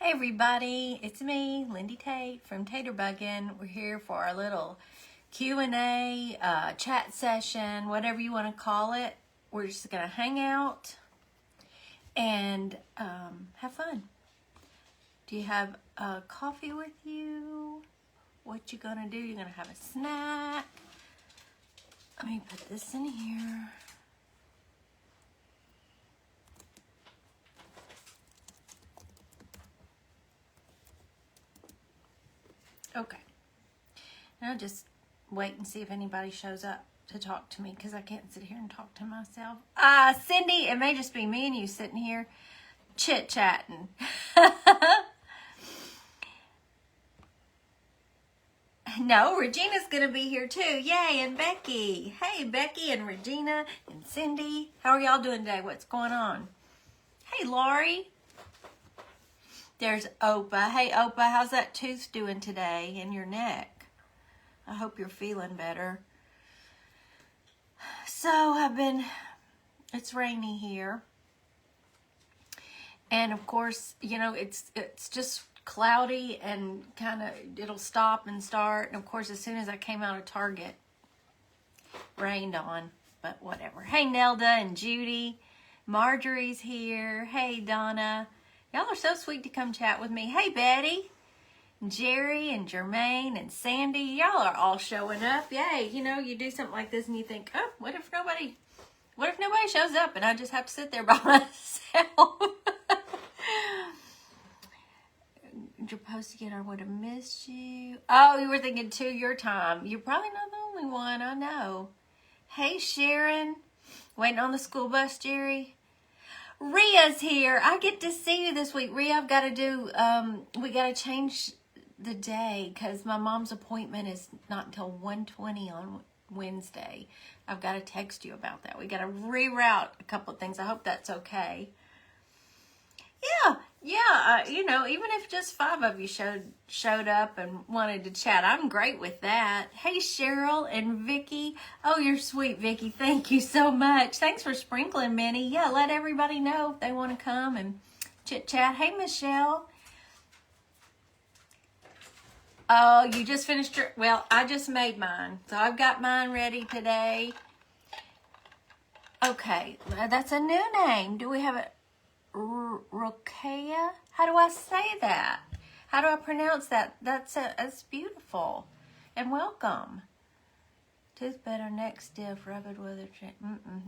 Hey everybody, it's me, Lindy Tate from Taterbuggin. We're here for our little Q&A, chat session, whatever you want to call it. We're just going to hang out and have fun. Do you have coffee with you? What you going to do? You're going to have a snack. Let me put this in here. Okay. Now just wait and see if anybody shows up to talk to me because I can't sit here and talk to myself. Cindy, it may just be me and you sitting here chit-chatting. No, Regina's going to be here too. Yay, and Becky. Hey, Becky and Regina and Cindy. How are y'all doing today? What's going on? Hey, Laurie. There's Opa. Hey, Opa, how's that tooth doing today in your neck? I hope you're feeling better. So it's rainy here. And of course, you know, it's just cloudy and it'll stop and start. And of course, as soon as I came out of Target, rained on, but whatever. Hey, Nelda and Judy. Marjorie's here. Hey, Donna. Y'all are so sweet to come chat with me. Hey, Betty, Jerry, and Jermaine, and Sandy. Y'all are all showing up. Yay. You know, you do something like this and you think, oh, what if nobody shows up and I just have to sit there by myself? You're supposed to get I would have missed you. Oh, you were thinking 2 your time. You're probably not the only one. I know. Hey, Sharon. Waiting on the school bus, Jerry. Ria's here. I get to see you this week. Ria, I've got to do, we got to change the day because my mom's appointment is not until 1:20 on Wednesday. I've got to text you about that. We got to reroute a couple of things. I hope that's okay. Yeah, you know, even if just 5 of you showed up and wanted to chat, I'm great with that. Hey, Cheryl and Vicky. Oh, you're sweet, Vicky. Thank you so much. Thanks for sprinkling, Minnie. Yeah, let everybody know if they want to come and chit-chat. Hey, Michelle. Oh, you just finished your... Well, I just made mine, so I've got mine ready today. Okay, that's a new name. Do we have it? Rokea? How do I say that? How do I pronounce that? That's beautiful. And welcome. Tooth better, neck stiff, rugged weather.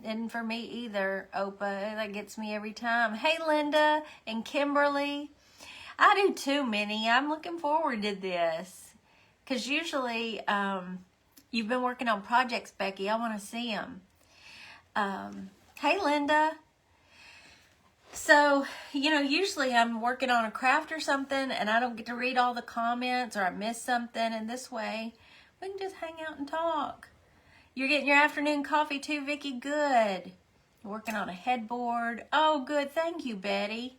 Isn't for me either, Opa. That gets me every time. Hey, Linda and Kimberly. I do too, Minnie. I'm looking forward to this. Because usually, you've been working on projects, Becky. I want to see them. Hey, Linda. So, you know, usually I'm working on a craft or something and I don't get to read all the comments or I miss something. And this way, we can just hang out and talk. You're getting your afternoon coffee too, Vicky? Good. You're working on a headboard. Oh, good. Thank you, Betty.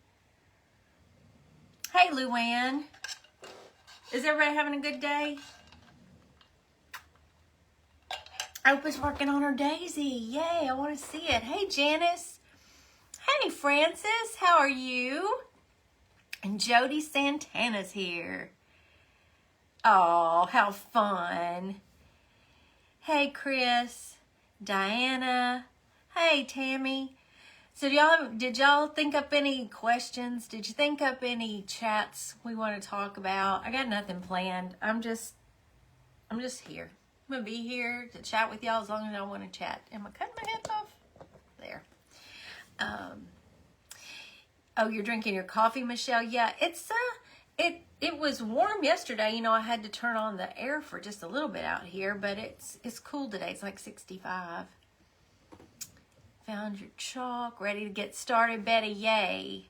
Hey, Luann. Is everybody having a good day? Opa's working on her daisy. Yay, I want to see it. Hey, Janice. Hey, Francis, how are you? And Jody Santana's here. Oh, how fun. Hey, Chris, Diana. Hey, Tammy. So did y'all think up any questions? Did you think up any chats we want to talk about? I got nothing planned. I'm just here. I'm going to be here to chat with y'all as long as I want to chat. Am I cutting my head off? There. Oh, you're drinking your coffee, Michelle? Yeah, it was warm yesterday. You know, I had to turn on the air for just a little bit out here, but it's cool today. It's like 65. Found your chalk, ready to get started, Betty. Yay.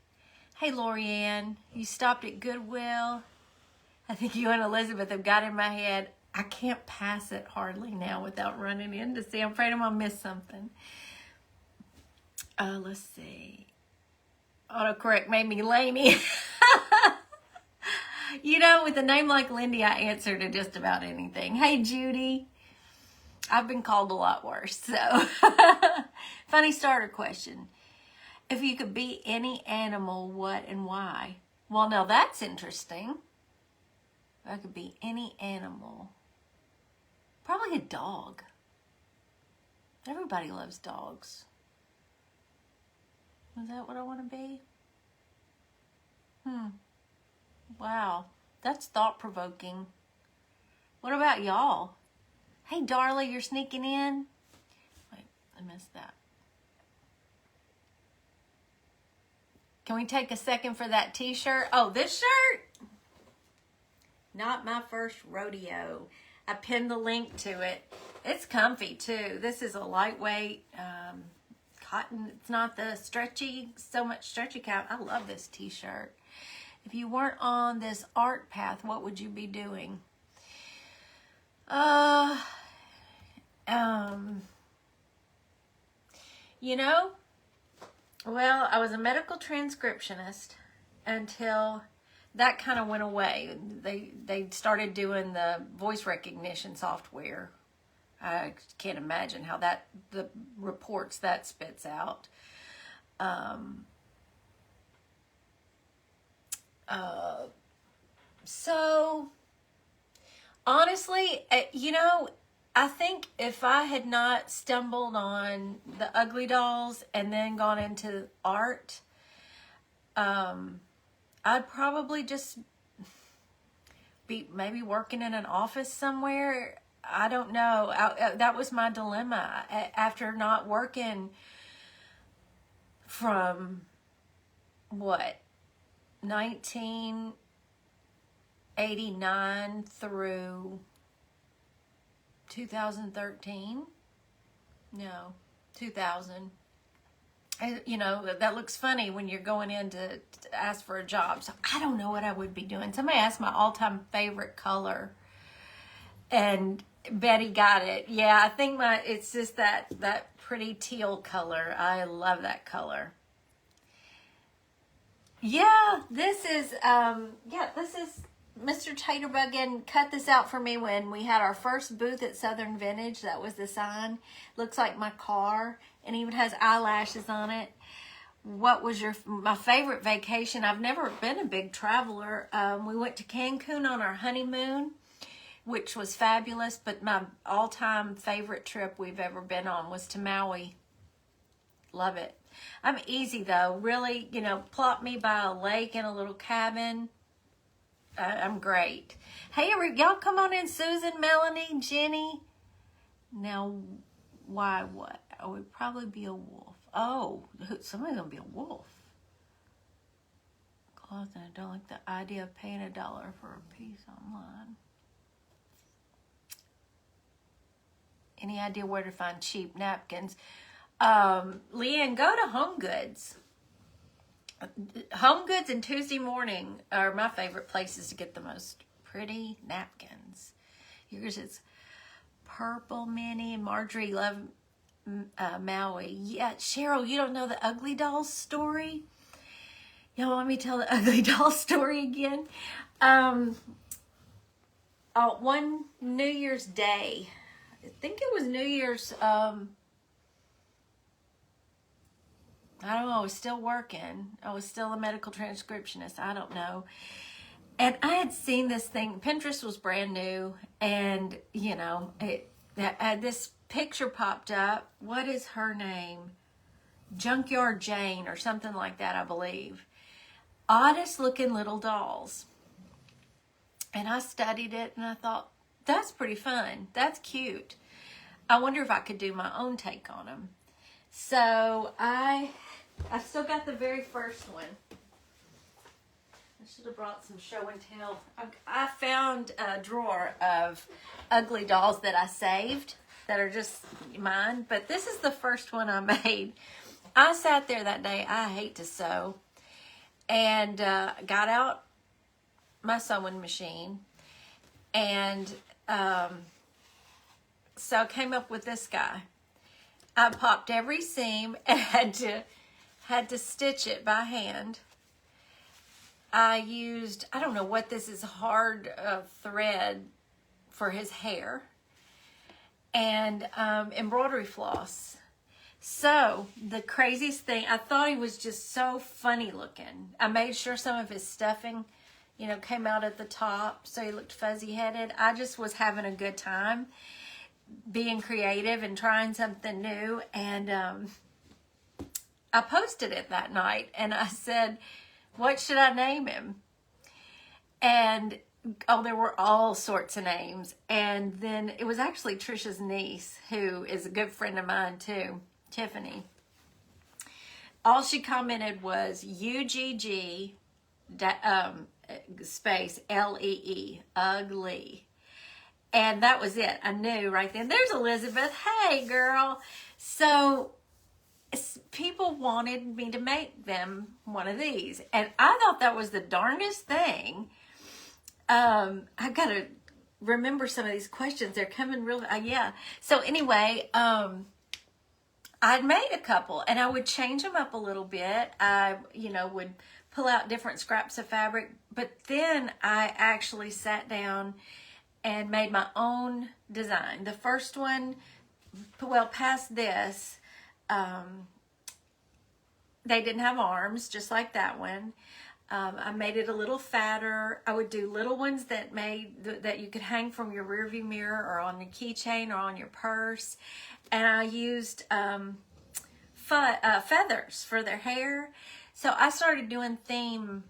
Hey, Lorianne, you stopped at Goodwill. I think you and Elizabeth have got in my head. I can't pass it hardly now without running in to see. I'm afraid I'm gonna miss something. Let's see. Autocorrect made me lamey. You know, with a name like Lindy, I answer to just about anything. Hey, Judy. I've been called a lot worse, so. Funny starter question. If you could be any animal, what and why? Well, now that's interesting. That could be any animal. Probably a dog. Everybody loves dogs. Is that what I want to be? Wow. That's thought-provoking. What about y'all? Hey, Darla, you're sneaking in? Wait, I missed that. Can we take a second for that t-shirt? Oh, this shirt? Not my first rodeo. I pinned the link to it. It's comfy too. This is a lightweight cotton. It's not the so much stretchy kind. I love this t-shirt. If you weren't on this art path, what would you be doing? You know, well, I was a medical transcriptionist until that kind of went away. They started doing the voice recognition software. I can't imagine how the reports that spits out. So honestly, you know, I think if I had not stumbled on the Ugly Dolls and then gone into art, I'd probably just be maybe working in an office somewhere. I don't know. That was my dilemma. After not working from, 1989 through 2013? No, 2000. You know, that looks funny when you're going in to ask for a job. So I don't know what I would be doing. Somebody asked my all-time favorite color, and Betty got it. Yeah, I think it's just that pretty teal color. I love that color. Yeah, this is Mr. Taterbug cut this out for me when we had our first booth at Southern Vintage. That was the sign. Looks like my car, and even has eyelashes on it. What was my favorite vacation? I've never been a big traveler. We went to Cancun on our honeymoon, which was fabulous, but my all-time favorite trip we've ever been on was to Maui. Love it. I'm easy though. Really, you know, plop me by a lake in a little cabin. I'm great. Hey, y'all come on in. Susan, Melanie, Jenny. Now, why what? I would probably be a wolf. Oh, somebody's going to be a wolf. Cloth, and I don't like the idea of paying $1 for a piece online. Any idea where to find cheap napkins? Leanne, go to Home Goods. Home Goods and Tuesday Morning are my favorite places to get the most pretty napkins. Yours is Purple Minnie and Marjorie love Maui. Yeah, Cheryl, you don't know the Ugly Dolls story? Y'all want me to tell the Ugly Dolls story again? One New Year's Day, I think it was New Year's, I don't know, I was still working. I was still a medical transcriptionist. I don't know. And I had seen this thing. Pinterest was brand new. And, you know, this picture popped up. What is her name? Junkyard Jane or something like that, I believe. Oddest looking little dolls. And I studied it and I thought, that's pretty fun. That's cute. I wonder if I could do my own take on them. So I still got the very first one. I should have brought some show and tell. I found a drawer of Ugly Dolls that I saved that are just mine. But this is the first one I made. I sat there that day. I hate to sew. And got out my sewing machine. And so I came up with this guy. I popped every seam and had to stitch it by hand. I used, I don't know what this is, hard thread for his hair, and embroidery floss. So the craziest thing, I thought he was just so funny looking. I made sure some of his stuffing, came out at the top, so he looked fuzzy headed. I just was having a good time being creative and trying something new. And I posted it that night and I said, what should I name him? And there were all sorts of names. And then it was actually Trisha's niece, who is a good friend of mine too, Tiffany. All she commented was UGG space LEE, ugly. And that was it. I knew right then. There's Elizabeth. Hey, girl. So people wanted me to make them one of these. And I thought that was the darndest thing. I got to remember some of these questions. They're coming real. Yeah. So anyway, I'd made a couple and I would change them up a little bit. I, would pull out different scraps of fabric. But then I actually sat down and made my own design. The first one, past this, they didn't have arms, just like that one. I made it a little fatter. I would do little ones that you could hang from your rearview mirror or on your keychain or on your purse. And I used feathers for their hair. So I started doing theme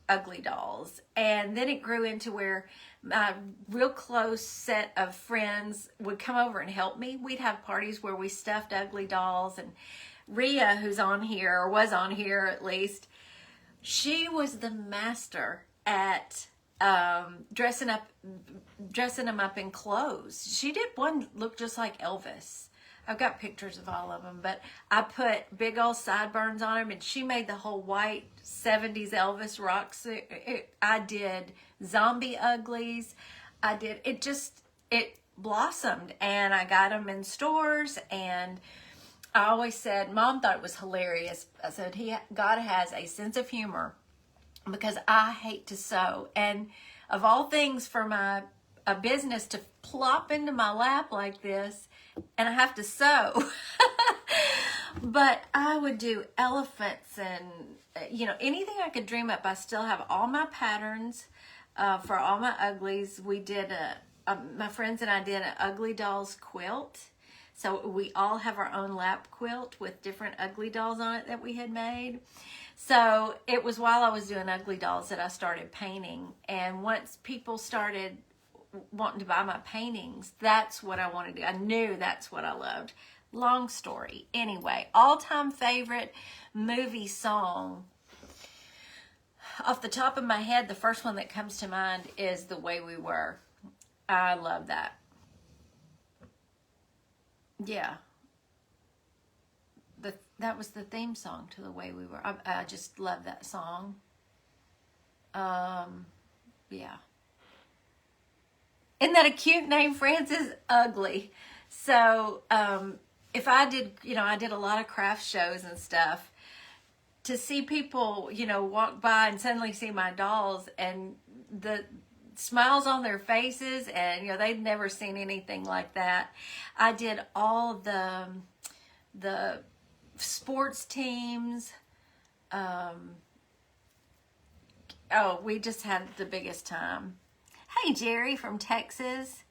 ugly dolls. And then it grew into where my real close set of friends would come over and help me. We'd have parties where we stuffed ugly dolls. And Rhea, who's on here, or was on here at least, she was the master at dressing them up in clothes. She did one look just like Elvis. I've got pictures of all of them, but I put big old sideburns on them, and she made the whole white 70s Elvis rock suit. I did zombie uglies. It blossomed, and I got them in stores, and I always said, Mom thought it was hilarious. I said, God has a sense of humor, because I hate to sew. And of all things, for a business to plop into my lap like this, and I have to sew. But I would do elephants and, anything I could dream up. I still have all my patterns for all my uglies. We did my friends and I did an ugly dolls quilt. So we all have our own lap quilt with different ugly dolls on it that we had made. So it was while I was doing ugly dolls that I started painting. And once people started wanting to buy my paintings, that's what I wanted to do. I knew that's what I loved. Long story. Anyway, all-time favorite movie song. Off the top of my head, the first one that comes to mind is The Way We Were. I love that. Yeah. That was the theme song to The Way We Were. I just love that song. Yeah. Isn't that a cute name, Francis? Ugly. So, if I did, I did a lot of craft shows and stuff. To see people, walk by and suddenly see my dolls and the smiles on their faces, and, they'd never seen anything like that. I did all the sports teams. We just had the biggest time. Hey, Jerry from Texas.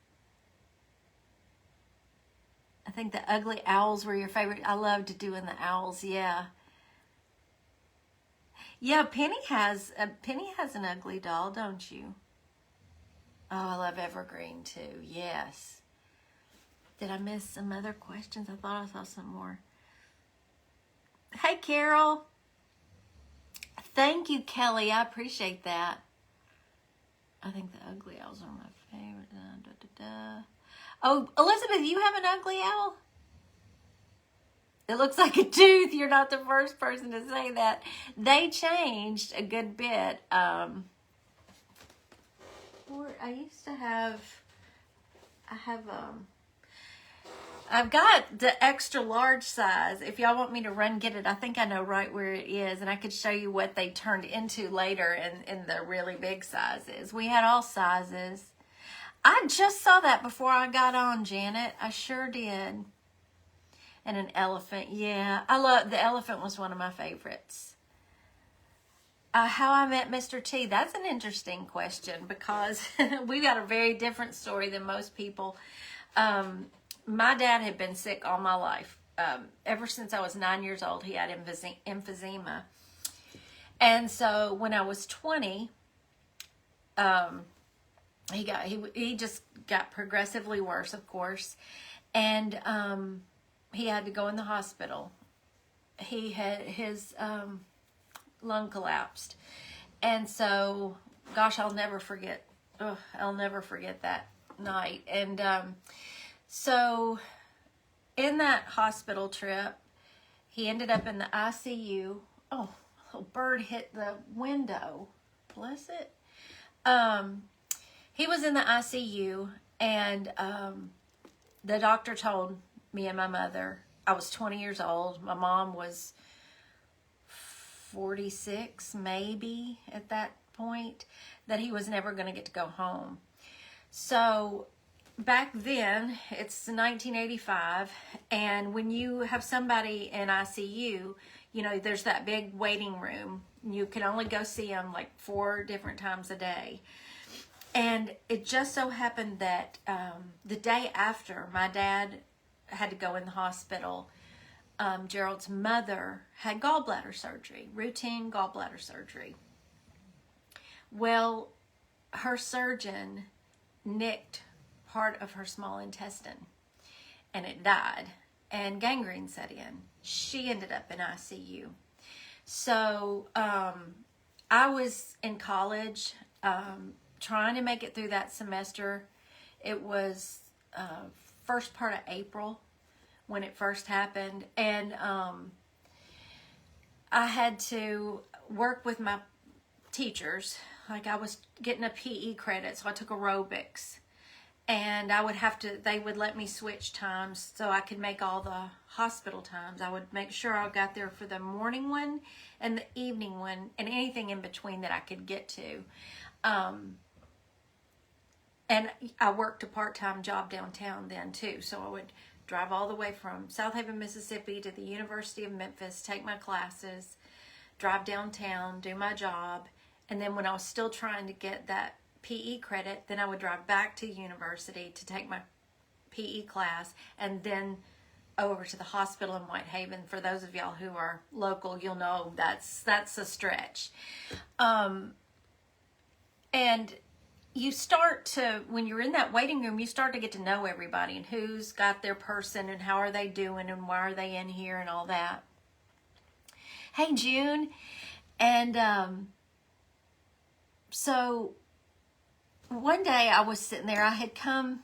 I think the ugly owls were your favorite. I loved doing the owls, yeah. Yeah, Penny has an ugly doll, don't you? Oh, I love Evergreen too, yes. Did I miss some other questions? I thought I saw some more. Hey, Carol. Thank you, Kelly. I appreciate that. I think the ugly owls are my favorite. Oh, Elizabeth, you have an ugly owl? It looks like a tooth. You're not the first person to say that. They changed a good bit. I've got the extra large size. If y'all want me to run get it, I think I know right where it is, and I could show you what they turned into later in the really big sizes. We had all sizes. I just saw that before I got on, Janet. I sure did. And an elephant. Yeah, I love, the elephant was one of my favorites. How I met Mr. T. That's an interesting question because we got a very different story than most people. My dad had been sick all my life. Ever since I was 9 years old, he had emphysema. And so when I was 20, he just got progressively worse, of course. And he had to go in the hospital. He had his lung collapsed. And so, gosh, I'll never forget that night. And so in that hospital trip, he ended up in the ICU. Oh, a little bird hit the window. Bless it. He was in the ICU, and the doctor told me and my mother, I was 20 years old. My mom was 46, maybe, at that point, that he was never going to get to go home. So back then, it's 1985, and when you have somebody in ICU, you know, there's that big waiting room. You can only go see them like 4 different times a day. And it just so happened that the day after my dad had to go in the hospital, Gerald's mother had gallbladder surgery, routine gallbladder surgery. Well, her surgeon nicked part of her small intestine, and it died, and gangrene set in. She ended up in ICU. So I was in college, trying to make it through that semester. It was first part of April when it first happened, and I had to work with my teachers. Like, I was getting a PE credit, so I took aerobics, and I would have to, they would let me switch times so I could make all the hospital times. I would make sure I got there for the morning one and the evening one and anything in between that I could get to. And I worked a part-time job downtown then too, so I would drive all the way from South Haven, Mississippi to the University of Memphis, take my classes, drive downtown, do my job, and then when I was still trying to get that PE credit, then I would drive back to university to take my PE class, and then over to the hospital in Whitehaven. For those of y'all who are local, you'll know that's a stretch. And you start to, when you're in that waiting room, you start to get to know everybody and who's got their person and how are they doing and why are they in here and all that. Hey, June. And so one day I was sitting there. I had come,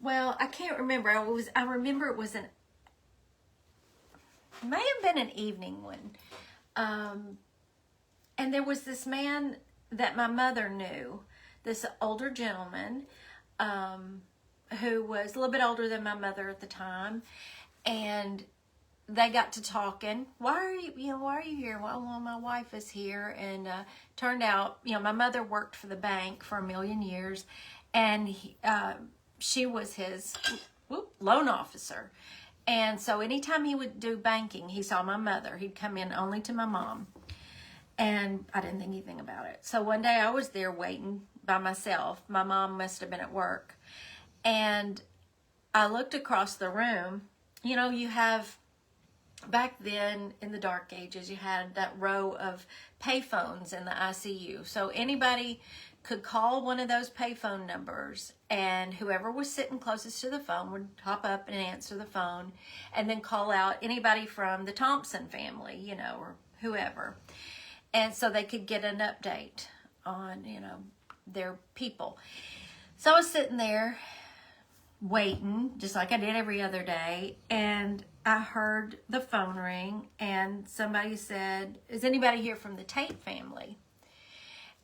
well, I can't remember. I remember it was may have been an evening one. And there was this man that my mother knew, this older gentleman, who was a little bit older than my mother at the time, and they got to talking. Why are you here? Well, my wife is here, and turned out, my mother worked for the bank for 1,000,000 years, and she was his loan officer. And so anytime he would do banking, he saw my mother. He'd come in only to my mom. And I didn't think anything about it. So one day I was there waiting by myself. My mom must have been at work. And I looked across the room. You have, back then in the dark ages, you had that row of payphones in the ICU. So anybody could call one of those payphone numbers, and whoever was sitting closest to the phone would hop up and answer the phone and then call out anybody from the Thompson family, or whoever. And so they could get an update on, their people. So I was sitting there waiting, just like I did every other day, and I heard the phone ring, and somebody said, "Is anybody here from the Tate family?"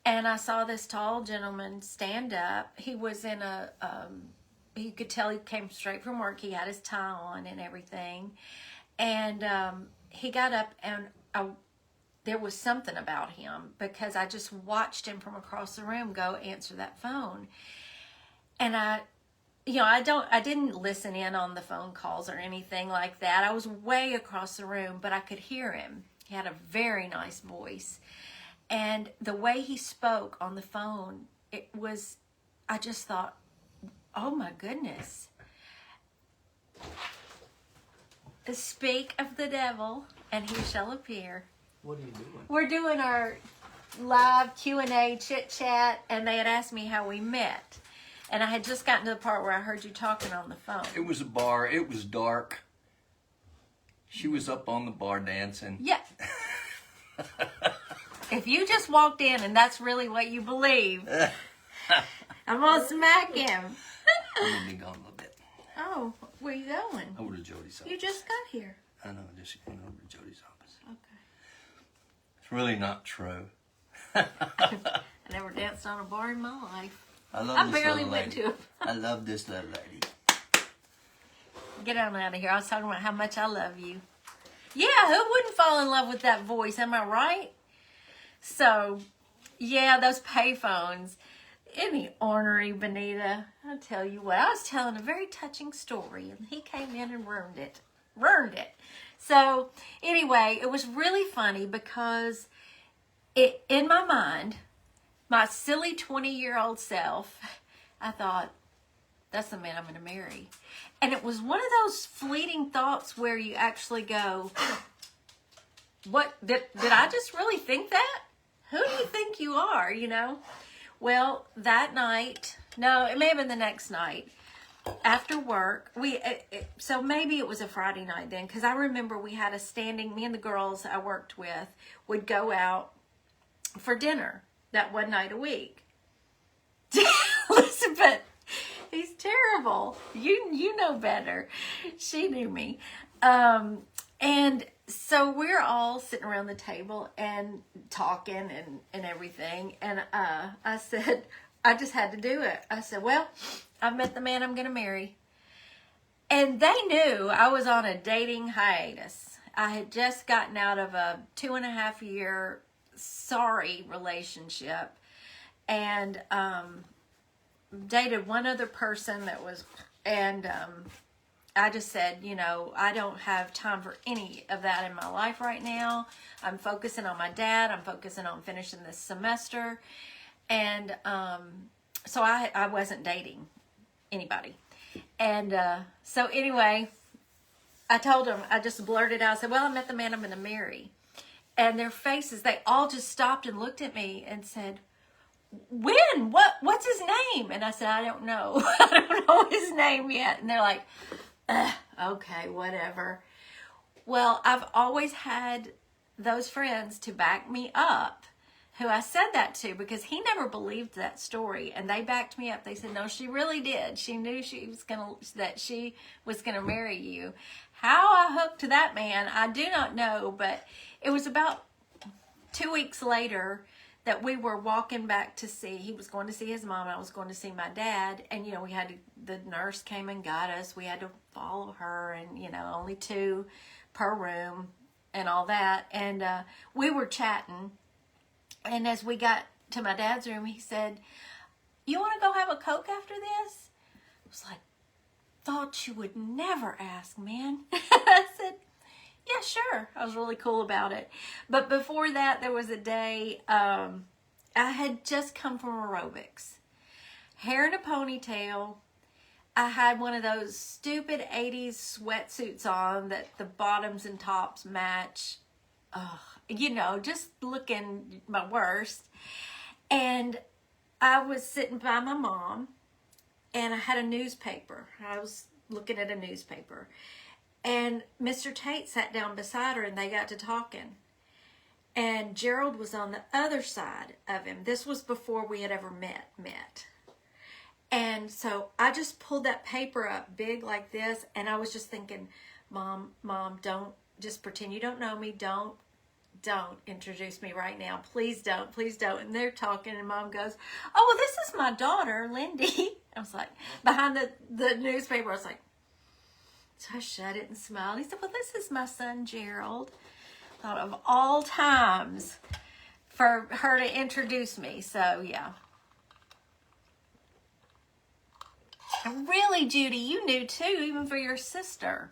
And I saw this tall gentleman stand up. He was in you could tell he came straight from work. He had his tie on and everything. And he got up, and there was something about him, because I just watched him from across the room go answer that phone. And I didn't listen in on the phone calls or anything like that. I was way across the room, but I could hear him. He had a very nice voice. And the way he spoke on the phone, I just thought, oh my goodness. Speak of the devil, and he shall appear. What are you doing? We're doing our live Q&A chit-chat, and they had asked me how we met. And I had just gotten to the part where I heard you talking on the phone. It was a bar. It was dark. She was up on the bar dancing. Yeah. If you just walked in and that's really what you believe, I'm going to smack him. I'm going to be gone a little bit. Oh, where you going? Over to Jody's office. You just got here. I know, just going over to Jody's office. Okay. It's really not true. I never danced on a bar in my life. I barely went to it. I love this little lady. Get on out of here. I was talking about how much I love you. Yeah, who wouldn't fall in love with that voice? Am I right? So, yeah, those payphones. Any ornery Benita. I'll tell you what. I was telling a very touching story, and he came in and ruined it. So, anyway, it was really funny because in my mind, my silly 20-year-old self, I thought, that's the man I'm going to marry. And it was one of those fleeting thoughts where you actually go, what, did I just really think that? Who do you think you are, Well, that night, no, it may have been the next night, after work, so maybe it was a Friday night then, because I remember we had me and the girls I worked with would go out for dinner that one night a week. Elizabeth, he's terrible. You know better. She knew me. And so we're all sitting around the table and talking and everything. And I said, I just had to do it. I said, well, I've met the man I'm going to marry. And they knew I was on a dating hiatus. I had just gotten out of a 2.5-year sorry relationship and dated one other person I just said, I don't have time for any of that in my life right now. I'm focusing on my dad. I'm focusing on finishing this semester. And so I wasn't dating anybody. And so anyway, I told them, I just blurted out, I said, well, I met the man I'm going to marry. And their faces, they all just stopped and looked at me and said, when? What's his name? And I said, I don't know. I don't know his name yet. And they're like, okay, whatever. Well, I've always had those friends to back me up who I said that to because he never believed that story. And they backed me up. They said, no, she really did. She knew that she was going to marry you. How I hooked to that man, I do not know. But it was about 2 weeks later that we were walking back he was going to see his mom, I was going to see my dad, and the nurse came and got us, we had to follow her, and only 2 per room, and all that, and we were chatting, and as we got to my dad's room, he said, you want to go have a Coke after this? I was like, thought you would never ask, man. I said, yeah, sure. I was really cool about it. But before that, there was a day, I had just come from aerobics. Hair in a ponytail. I had one of those stupid 80s sweatsuits on that the bottoms and tops match. Just looking my worst. And I was sitting by my mom, and I had a newspaper. I was looking at a newspaper. And Mr. Tate sat down beside her, and they got to talking. And Gerald was on the other side of him. This was before we had ever met. And so I just pulled that paper up big like this, and I was just thinking, Mom, don't, just pretend you don't know me. Don't introduce me right now. Please don't. And they're talking, and Mom goes, oh, well, this is my daughter, Lindy. I was like, behind the newspaper, I was like, so I shut it and smiled. He said, well, this is my son, Gerald. Thought of all times for her to introduce me. So, yeah. Really, Judy, you knew too, even for your sister.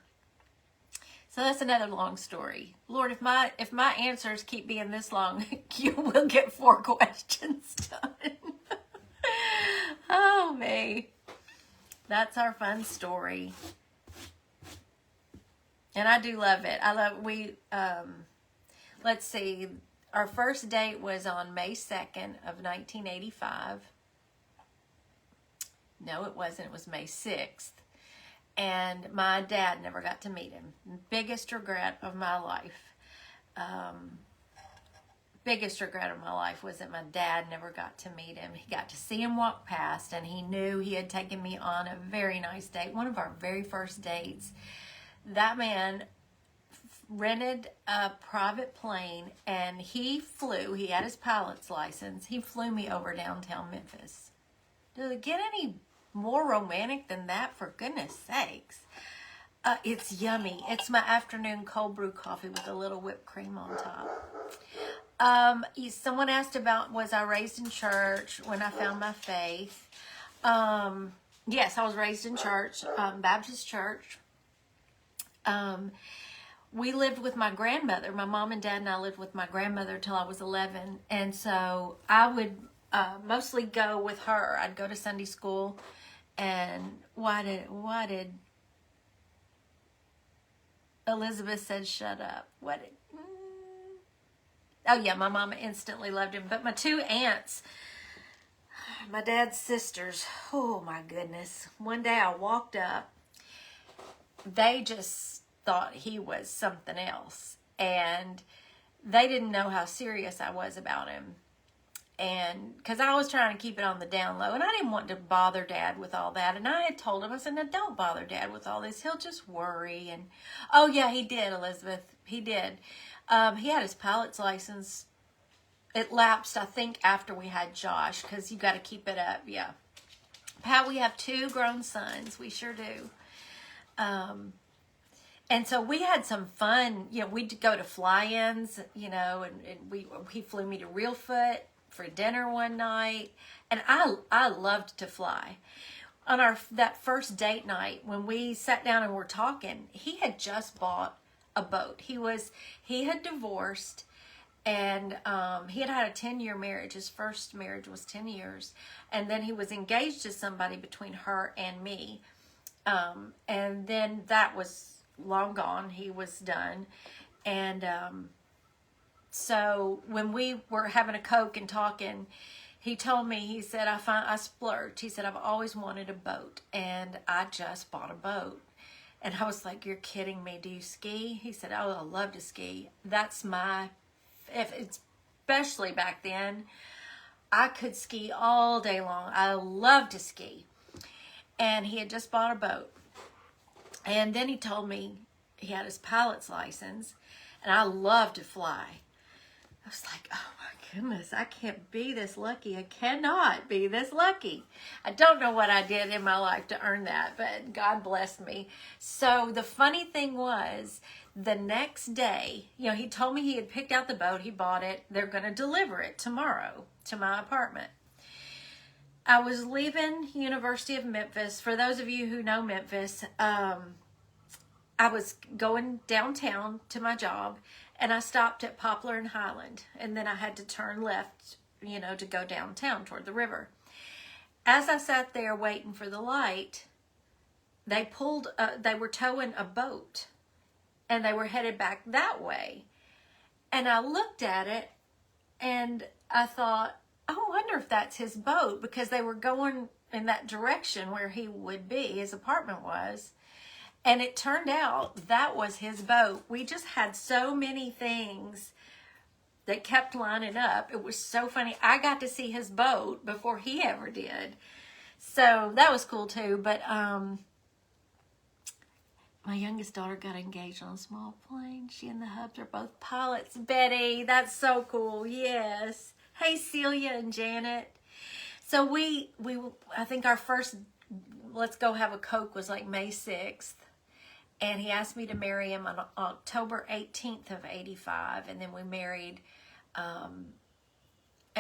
So that's another long story. Lord, if my answers keep being this long, you will get 4 questions done. Oh, me. That's our fun story. And I do love it. Let's see. Our first date was on May 2nd of 1985. No, it wasn't. It was May 6th. And my dad never got to meet him. Biggest regret of my life. Biggest regret of my life was that my dad never got to meet him. He got to see him walk past, and he knew he had taken me on a very nice date. One of our very first dates. That man rented a private plane, and he flew. He had his pilot's license. He flew me over downtown Memphis. Does it get any more romantic than that? For goodness sakes. It's yummy. It's my afternoon cold brew coffee with a little whipped cream on top. Someone asked about, was I raised in church when I found my faith? Yes, I was raised in church, Baptist church. We lived with my grandmother. My mom and dad and I lived with my grandmother till I was 11. And so I would mostly go with her. I'd go to Sunday school. And why did Elizabeth said shut up? Oh yeah, my mama instantly loved him. But my 2 aunts, my dad's sisters, oh my goodness. One day I walked up. They just thought he was something else. And they didn't know how serious I was about him. And because I was trying to keep it on the down low, and I didn't want to bother Dad with all that. And I had told him, I said, no, don't bother Dad with all this. He'll just worry. And oh yeah, he did, Elizabeth. He did. He had his pilot's license. It lapsed, I think, after we had Josh, because you got to keep it up. Yeah. Pat, we have 2 grown sons. We sure do. And so we had some fun. You know, we'd go to fly-ins, you know, and he flew me to Reelfoot for dinner one night, and I loved to fly. On that first date night, when we sat down and were talking, he had just bought a boat. He had divorced, and he had had a 10-year marriage. His first marriage was 10 years, and then he was engaged to somebody between her and me, and then that was long gone. He was done, and so when we were having a Coke and talking, he told me, he said, I splurged. He said, I've always wanted a boat, and I just bought a boat. And I was like, you're kidding me. Do you ski? He said, oh, I love to ski. Especially back then, I could ski all day long. I love to ski. And he had just bought a boat. And then he told me he had his pilot's license, and I love to fly. I was like, oh my goodness, I can't be this lucky. I cannot be this lucky. I don't know what I did in my life to earn that, but God blessed me. So the funny thing was, the next day, you know, he told me he had picked out the boat. He bought it. They're going to deliver it tomorrow to my apartment. I was leaving University of Memphis. For those of you who know Memphis, I was going downtown to my job, and I stopped at Poplar and Highland, and then I had to turn left, you know, to go downtown toward the river. As I sat there waiting for the light, they were towing a boat, and they were headed back that way. And I looked at it, and I thought, I wonder if that's his boat, because they were going in that direction where he would be, his apartment was. And it turned out that was his boat. We just had so many things that kept lining up. It was so funny. I got to see his boat before he ever did. So that was cool too. But my youngest daughter got engaged on a small plane. She and the hubs are both pilots. Betty, that's so cool. Yes. Hey, Celia and Janet. So I think our first let's go have a Coke was like May 6th. And he asked me to marry him on October 18th of 85. And then we married a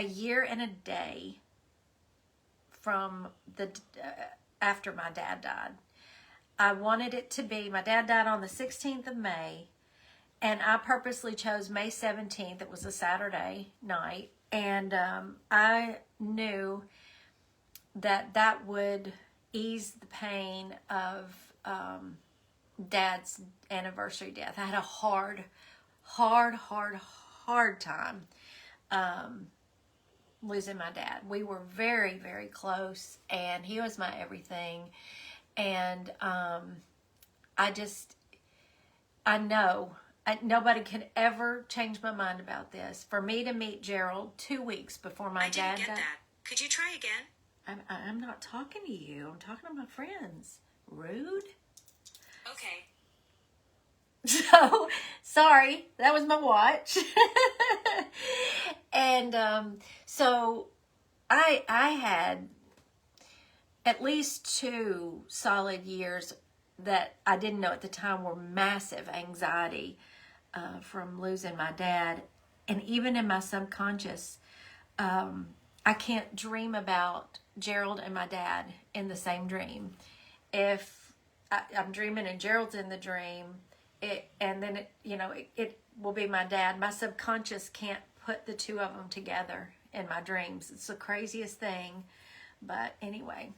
year and a day from after my dad died. I wanted it to be, my dad died on the 16th of May, and I purposely chose May 17th. It was a Saturday night, and I knew that that would ease the pain of Dad's anniversary death. I had a hard time losing my dad. We were very, very close, and he was my everything. And I know nobody can ever change my mind about this. For me to meet Gerald 2 weeks before my dad died. I didn't get that. Could you try again? I'm not talking to you. I'm talking to my friends. Rude. Okay. So, sorry, that was my watch. And so I had at least 2 solid years that I didn't know at the time were massive anxiety from losing my dad. And even in my subconscious, I can't dream about Gerald and my dad in the same dream. If I'm dreaming and Gerald's in the dream, it will be my dad. My subconscious can't put the 2 of them together in my dreams. It's the craziest thing. But anyway,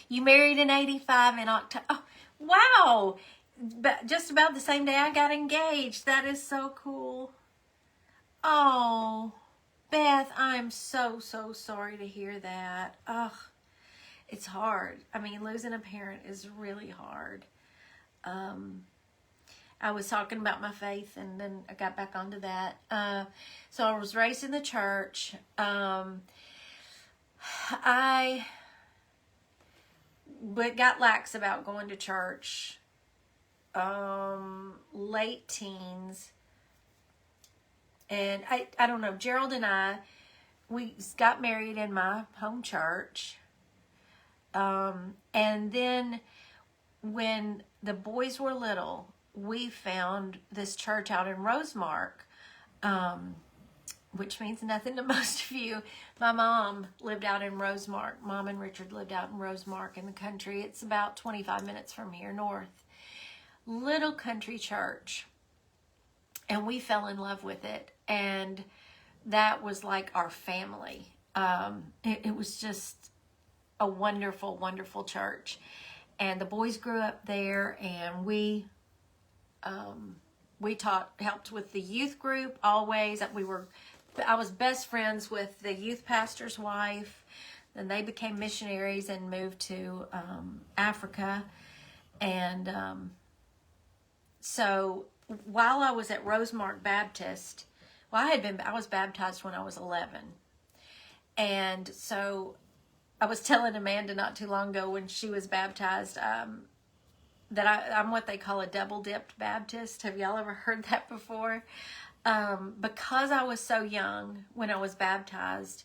you married in 85 in October. Oh, wow. But just about the same day I got engaged. That is so cool. Oh, Beth, I'm so sorry to hear that. Ugh, it's hard. I mean, losing a parent is really hard. I was talking about my faith, and then I got back onto that. So I was raised in the church. I got lax about going to church. Late teens. And I don't know, Gerald and we got married in my home church. And then when the boys were little, we found this church out in Rosemark, which means nothing to most of you. My mom lived out in Rosemark. Mom and Richard lived out in Rosemark in the country. It's about 25 minutes from here north. Little country church. And we fell in love with it. And that was like our family. It was just a wonderful, wonderful church. And the boys grew up there, and we helped with the youth group always. I was best friends with the youth pastor's wife. Then they became missionaries and moved to Africa. And so while I was at Rosemark Baptist, I was baptized when I was 11. And so I was telling Amanda not too long ago when she was baptized that I'm what they call a double-dipped Baptist. Have y'all ever heard that before? Because I was so young when I was baptized,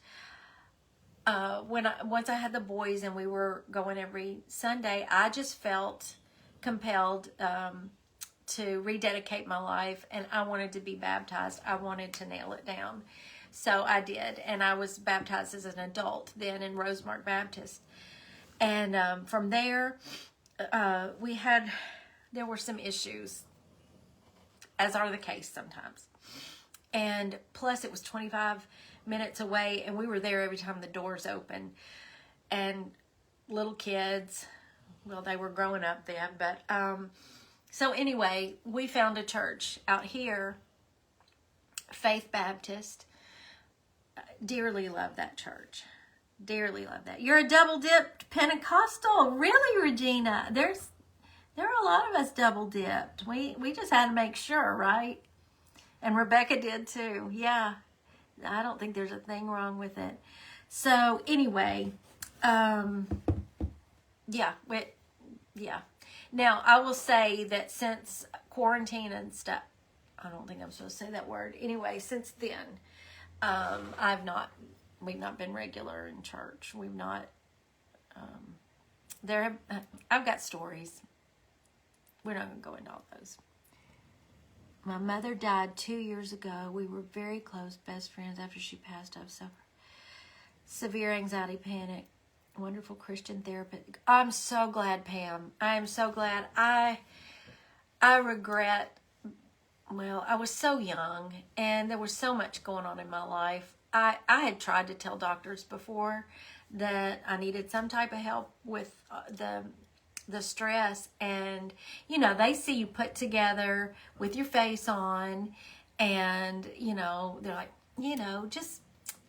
once I had the boys and we were going every Sunday, I just felt compelled to rededicate my life, and I wanted to be baptized. I wanted to nail it down. So I did, and I was baptized as an adult then in Rosemark Baptist. And from there, there were some issues, as are the case sometimes. And plus it was 25 minutes away, and we were there every time the doors opened. And little kids, well, they were growing up then, but so anyway, we found a church out here, Faith Baptist. Dearly love that church. Dearly love that. You're a double-dipped Pentecostal. Really, Regina? There are a lot of us double-dipped. We just had to make sure, right? And Rebecca did too. Yeah. I don't think there's a thing wrong with it. So anyway, yeah. Now, I will say that since quarantine and stuff, I don't think I'm supposed to say that word. Anyway, since then, we've not been regular in church. We've not, I've got stories. We're not going to go into all those. My mother died 2 years ago. We were very close, best friends. After she passed, I've suffered severe anxiety, panic. Wonderful Christian therapist. I'm so glad, Pam. I am so glad. I regret, well, I was so young and there was so much going on in my life. I had tried to tell doctors before that I needed some type of help with the stress, and you know, they see you put together with your face on, and you know, they're like, you know, just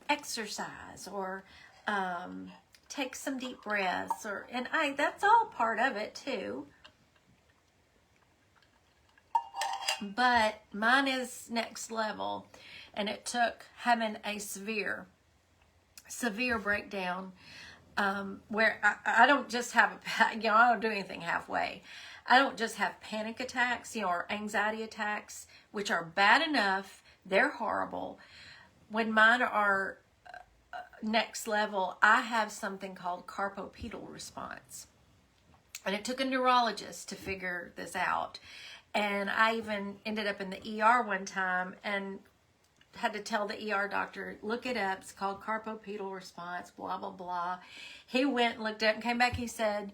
exercise or take some deep breaths, or and that's all part of it too. But mine is next level, and it took having a severe breakdown, where I don't just have I don't do anything halfway. I don't just have panic attacks, or anxiety attacks, which are bad enough. They're horrible. When mine are next level, I have something called carpopedal response. And it took a neurologist to figure this out. And I even ended up in the ER one time and had to tell the ER doctor, look it up. It's called carpopedal response, blah, blah, blah. He went and looked it up and came back. He said,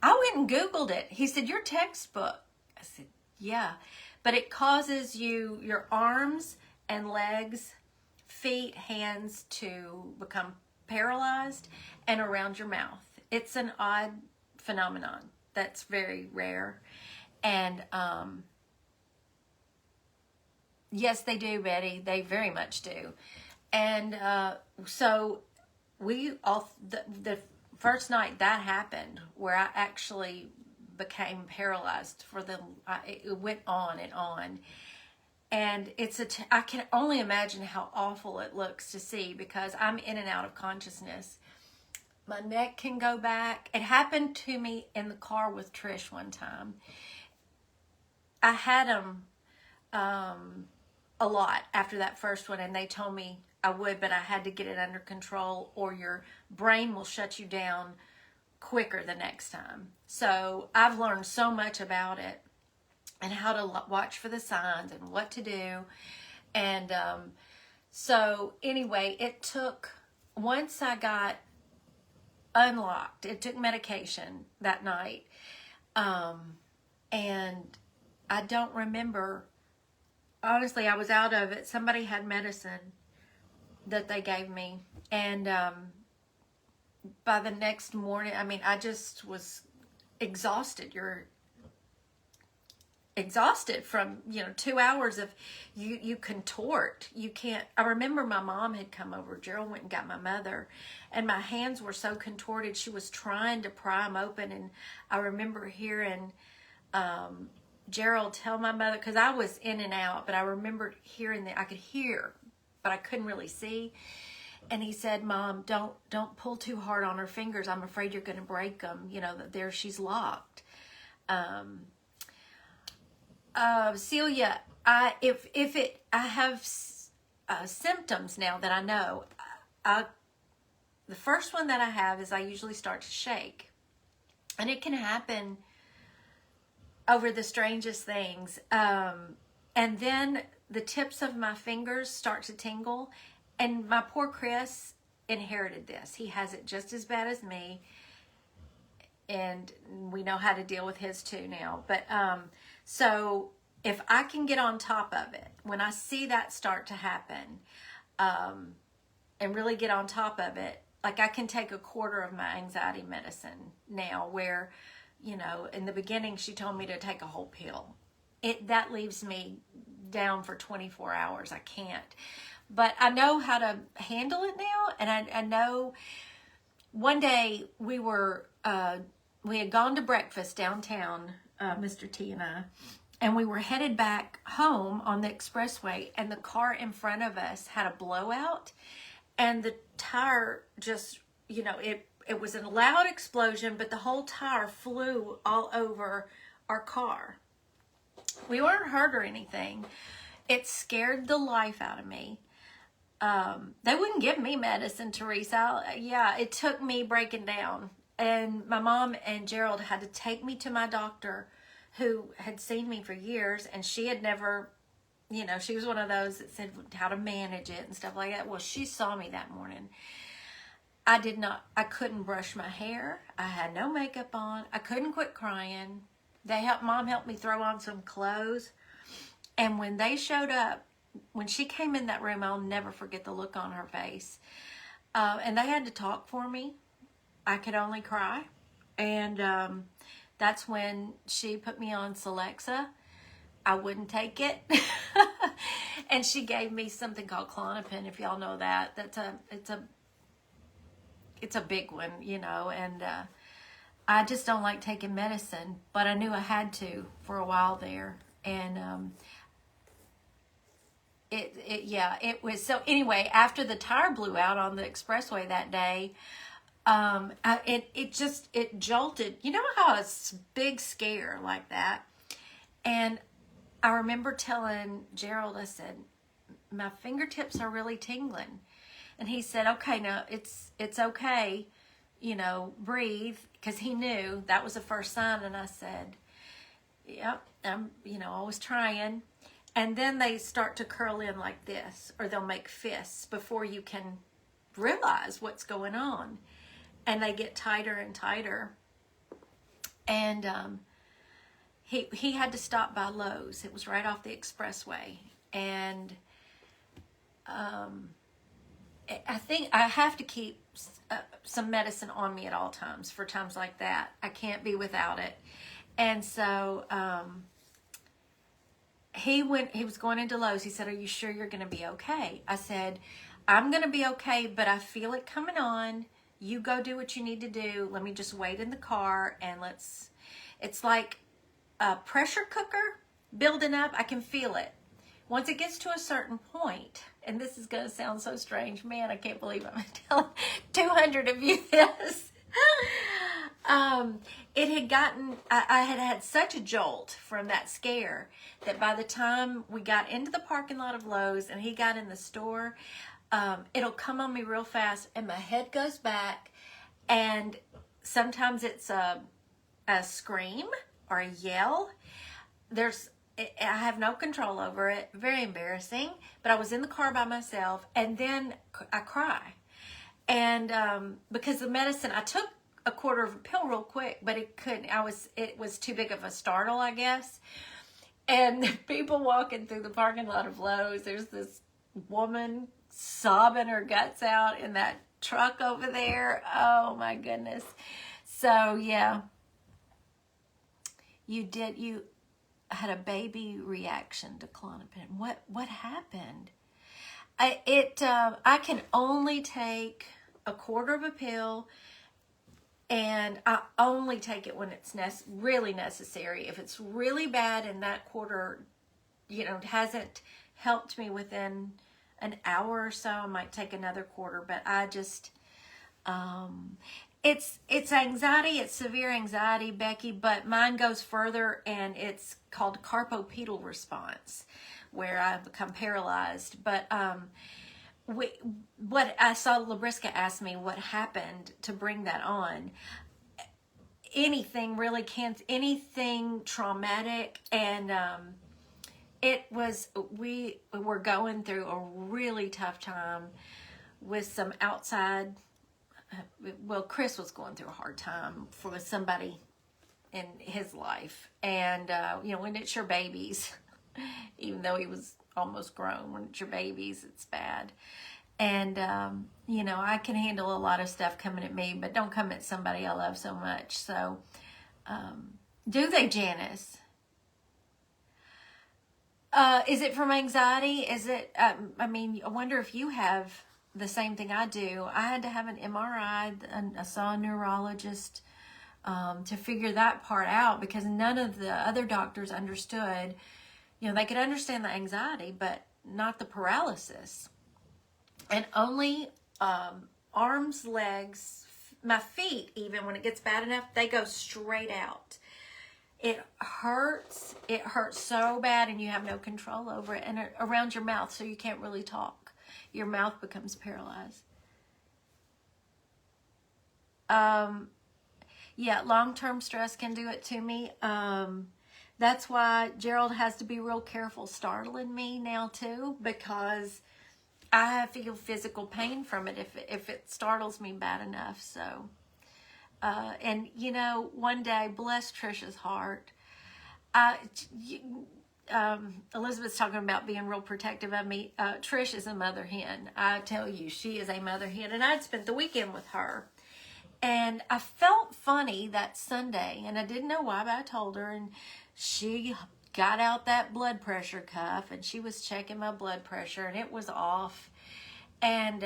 I went and Googled it. He said, your textbook. I said, yeah. But it causes your arms and legs, feet, hands to become paralyzed and around your mouth. It's an odd phenomenon that's very rare. And yes, they do, Betty. They very much do. And so we all the first night that happened, where I actually became paralyzed for it went on and on. And I can only imagine how awful it looks to see, because I'm in and out of consciousness. My neck can go back. It happened to me in the car with Trish one time. I had them a lot after that first one, and they told me I would, but I had to get it under control or your brain will shut you down quicker the next time. So I've learned so much about it and how to watch for the signs and what to do. And so anyway, it took, once I got unlocked, it took medication that night. And I don't remember, honestly, I was out of it. Somebody had medicine that they gave me. And by the next morning, I mean, I just was exhausted. You're exhausted from 2 hours of you contort. You can't. I remember my mom had come over. Gerald went and got my mother, and my hands were so contorted. She was trying to pry them open, and I remember hearing Gerald tell my mother, because I was in and out, but I remember hearing that I could hear, but I couldn't really see. And he said, "Mom, don't pull too hard on her fingers. I'm afraid you're going to break them. There she's locked." Celia, I have symptoms now that I know. The first one that I have is I usually start to shake, and it can happen over the strangest things. And then the tips of my fingers start to tingle, and my poor Chris inherited this. He has it just as bad as me, and we know how to deal with his too now. But so if I can get on top of it, when I see that start to happen, and really get on top of it, like I can take a quarter of my anxiety medicine now, where, in the beginning she told me to take a whole pill. That leaves me down for 24 hours. I can't. But I know how to handle it now, and I know one day we had gone to breakfast downtown, Mr. T and we were headed back home on the expressway, and the car in front of us had a blowout, and the tire just, it was a loud explosion, but the whole tire flew all over our car. We weren't hurt or anything. It scared the life out of me. They wouldn't give me medicine, Teresa. It took me breaking down. And my mom and Gerald had to take me to my doctor, who had seen me for years, and she had never, she was one of those that said how to manage it and stuff like that. Well, she saw me that morning. I couldn't brush my hair. I had no makeup on. I couldn't quit crying. Mom helped me throw on some clothes. And when they showed up, when she came in that room, I'll never forget the look on her face. And they had to talk for me. I could only cry. And that's when she put me on Celexa. I wouldn't take it. And she gave me something called Klonopin, if y'all know that. It's a big one, you know, and I just don't like taking medicine, but I knew I had to for a while there. And it was, so anyway, after the tire blew out on the expressway that day, it jolted. You know how a big scare like that? And I remember telling Gerald, I said, my fingertips are really tingling. And he said, okay, no, it's okay, you know, breathe, because he knew that was the first sign. And I said, yep, I'm, you know, always trying. And then they start to curl in like this, or they'll make fists before you can realize what's going on. And they get tighter and tighter. And he had to stop by Lowe's. It was right off the expressway. And I think I have to keep some medicine on me at all times for times like that. I can't be without it. And so he was going into Lowe's. He said, are you sure you're going to be okay? I said, I'm going to be okay, but I feel it coming on. You go do what you need to do. Let me just wait in the car and it's like a pressure cooker building up. I can feel it. Once it gets to a certain point, and this is going to sound so strange. Man, I can't believe I'm telling 200 of you this. It had gotten, I had such a jolt from that scare that by the time we got into the parking lot of Lowe's and he got in the store, it'll come on me real fast and my head goes back, and sometimes it's a scream or a yell. I have no control over it. Very embarrassing. But I was in the car by myself, and then I cry. And because the medicine, I took a quarter of a pill real quick, but it was too big of a startle, I guess. And the people walking through the parking lot of Lowe's, there's this woman sobbing her guts out in that truck over there. Oh my goodness. So yeah, you had a baby reaction to Klonopin. What happened? I can only take a quarter of a pill, and I only take it when it's really necessary. If it's really bad and that quarter, you know, hasn't helped me within an hour or so, I might take another quarter. But I just, it's anxiety. It's severe anxiety, Becky, but mine goes further, and it's called carpopedal response, where I become paralyzed. But what I saw Labriska ask me what happened to bring that on. Anything really anything traumatic, and we were going through a really tough time with some outside. Well, Chris was going through a hard time for somebody in his life, and you know, when it's your babies, even though he was almost grown, when it's your babies, it's bad. And you know, I can handle a lot of stuff coming at me, but don't come at somebody I love so much. So do they, Janice? Is it from anxiety? Is it I mean, I wonder if you have the same thing I do. I had to have an MRI, and I saw a neurologist to figure that part out, because none of the other doctors understood. You know, they could understand the anxiety, but not the paralysis. And only arms, legs, my feet, even when it gets bad enough, they go straight out. It hurts so bad, and you have no control over it, and around your mouth, so you can't really talk. Your mouth becomes paralyzed. Yeah, long-term stress can do it to me. That's why Gerald has to be real careful startling me now too, because I feel physical pain from it if it startles me bad enough. So, and you know, one day, bless Trisha's heart. Elizabeth's talking about being real protective of me. Trish is a mother hen. I tell you, she is a mother hen, and I'd spent the weekend with her. And I felt funny that Sunday, and I didn't know why, but I told her, and she got out that blood pressure cuff, and she was checking my blood pressure, and it was off. And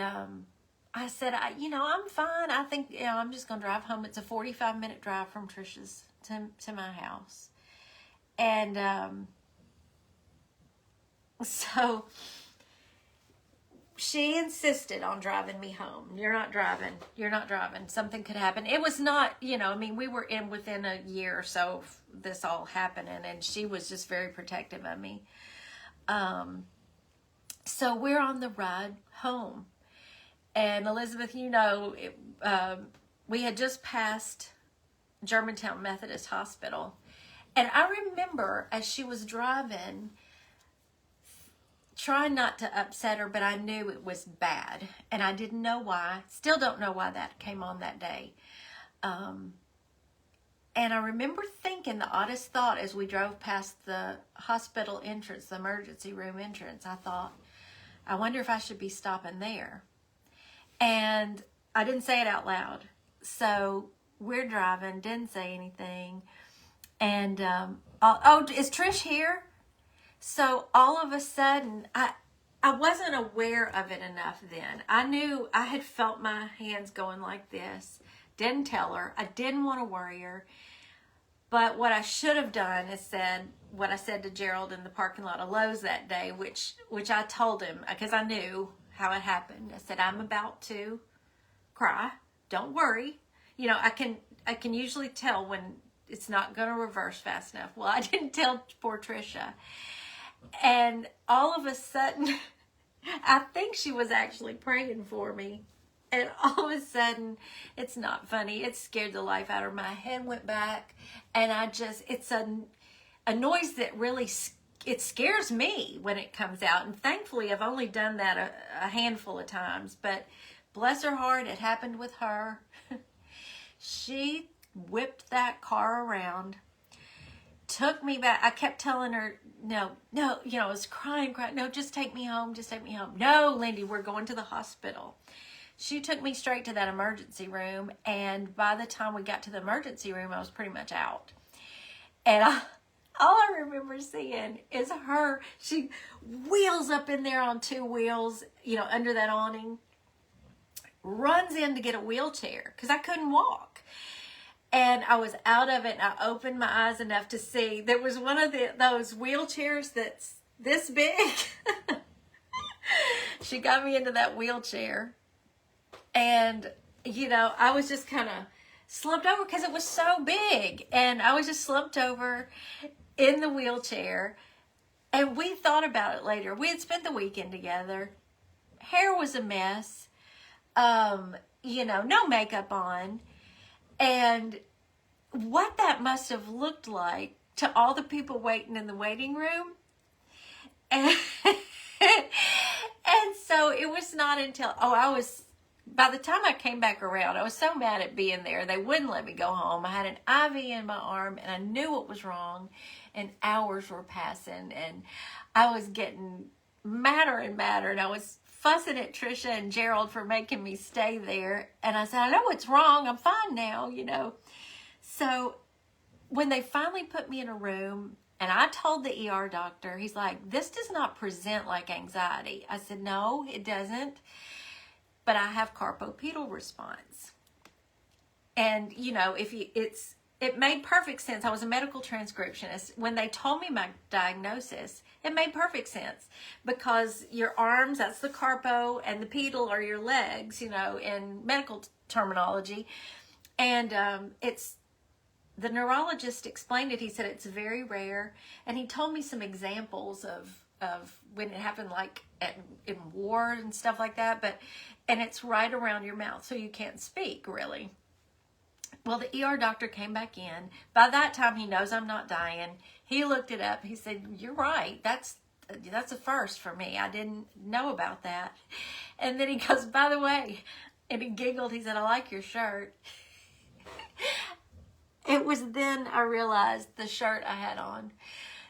I said, I'm fine. I think, I'm just going to drive home. It's a 45-minute drive from Trisha's to my house. And so she insisted on driving me home. You're not driving. Something could happen. It was not, we were within a year or so of this all happening, and she was just very protective of me. So we're on the ride home. And Elizabeth, we had just passed Germantown Methodist Hospital. And I remember as she was driving, trying not to upset her, but I knew it was bad. And I didn't know why. Still don't know why that came on that day. And I remember thinking the oddest thought as we drove past the hospital entrance, the emergency room entrance. I thought, I wonder if I should be stopping there. And I didn't say it out loud. So we're driving, didn't say anything. And, is Trish here? So all of a sudden, I wasn't aware of it enough then. I knew I had felt my hands going like this. Didn't tell her. I didn't want to worry her. But what I should have done is said what I said to Gerald in the parking lot of Lowe's that day, which I told him because I knew how it happened. I said, I'm about to cry. Don't worry. I can usually tell when it's not going to reverse fast enough. Well, I didn't tell poor Trisha. And all of a sudden, I think she was actually praying for me. And all of a sudden, it's not funny. It scared the life out of her. My head went back. And it's a noise that really, it scares me when it comes out. And thankfully, I've only done that a handful of times. But bless her heart, it happened with her. She whipped that car around, took me back. I kept telling her, no, I was crying. No, just take me home. No, Lindy, we're going to the hospital. She took me straight to that emergency room. And by the time we got to the emergency room, I was pretty much out. And all I remember seeing is her. She wheels up in there on two wheels, under that awning, runs in to get a wheelchair because I couldn't walk. And I was out of it, and I opened my eyes enough to see there was one of those wheelchairs that's this big. She got me into that wheelchair. And, I was just kind of slumped over because it was so big. And I was just slumped over in the wheelchair. And we thought about it later. We had spent the weekend together. Hair was a mess. No makeup on. And what that must have looked like to all the people waiting in the waiting room. And so it was not until, by the time I came back around, I was so mad at being there. They wouldn't let me go home. I had an IV in my arm, and I knew what was wrong, and hours were passing, and I was getting madder and madder, and I was fussing at Trisha and Gerald for making me stay there. And I said, I know what's wrong. I'm fine now, So when they finally put me in a room, and I told the ER doctor, he's like, this does not present like anxiety. I said, no, it doesn't. But I have carpopedal response. And, it made perfect sense. I was a medical transcriptionist. When they told me my diagnosis, it made perfect sense because your arms, that's the carpo, and the pedal are your legs, in medical terminology. And the neurologist explained it. He said it's very rare. And he told me some examples of when it happened, like in war and stuff like that. And it's right around your mouth, so you can't speak, really. Well, the ER doctor came back in. By that time, he knows I'm not dying. He looked it up. He said, you're right. That's that's a first for me. I didn't know about that. And then he goes, by the way, and he giggled. He said, I like your shirt. It was then I realized the shirt I had on.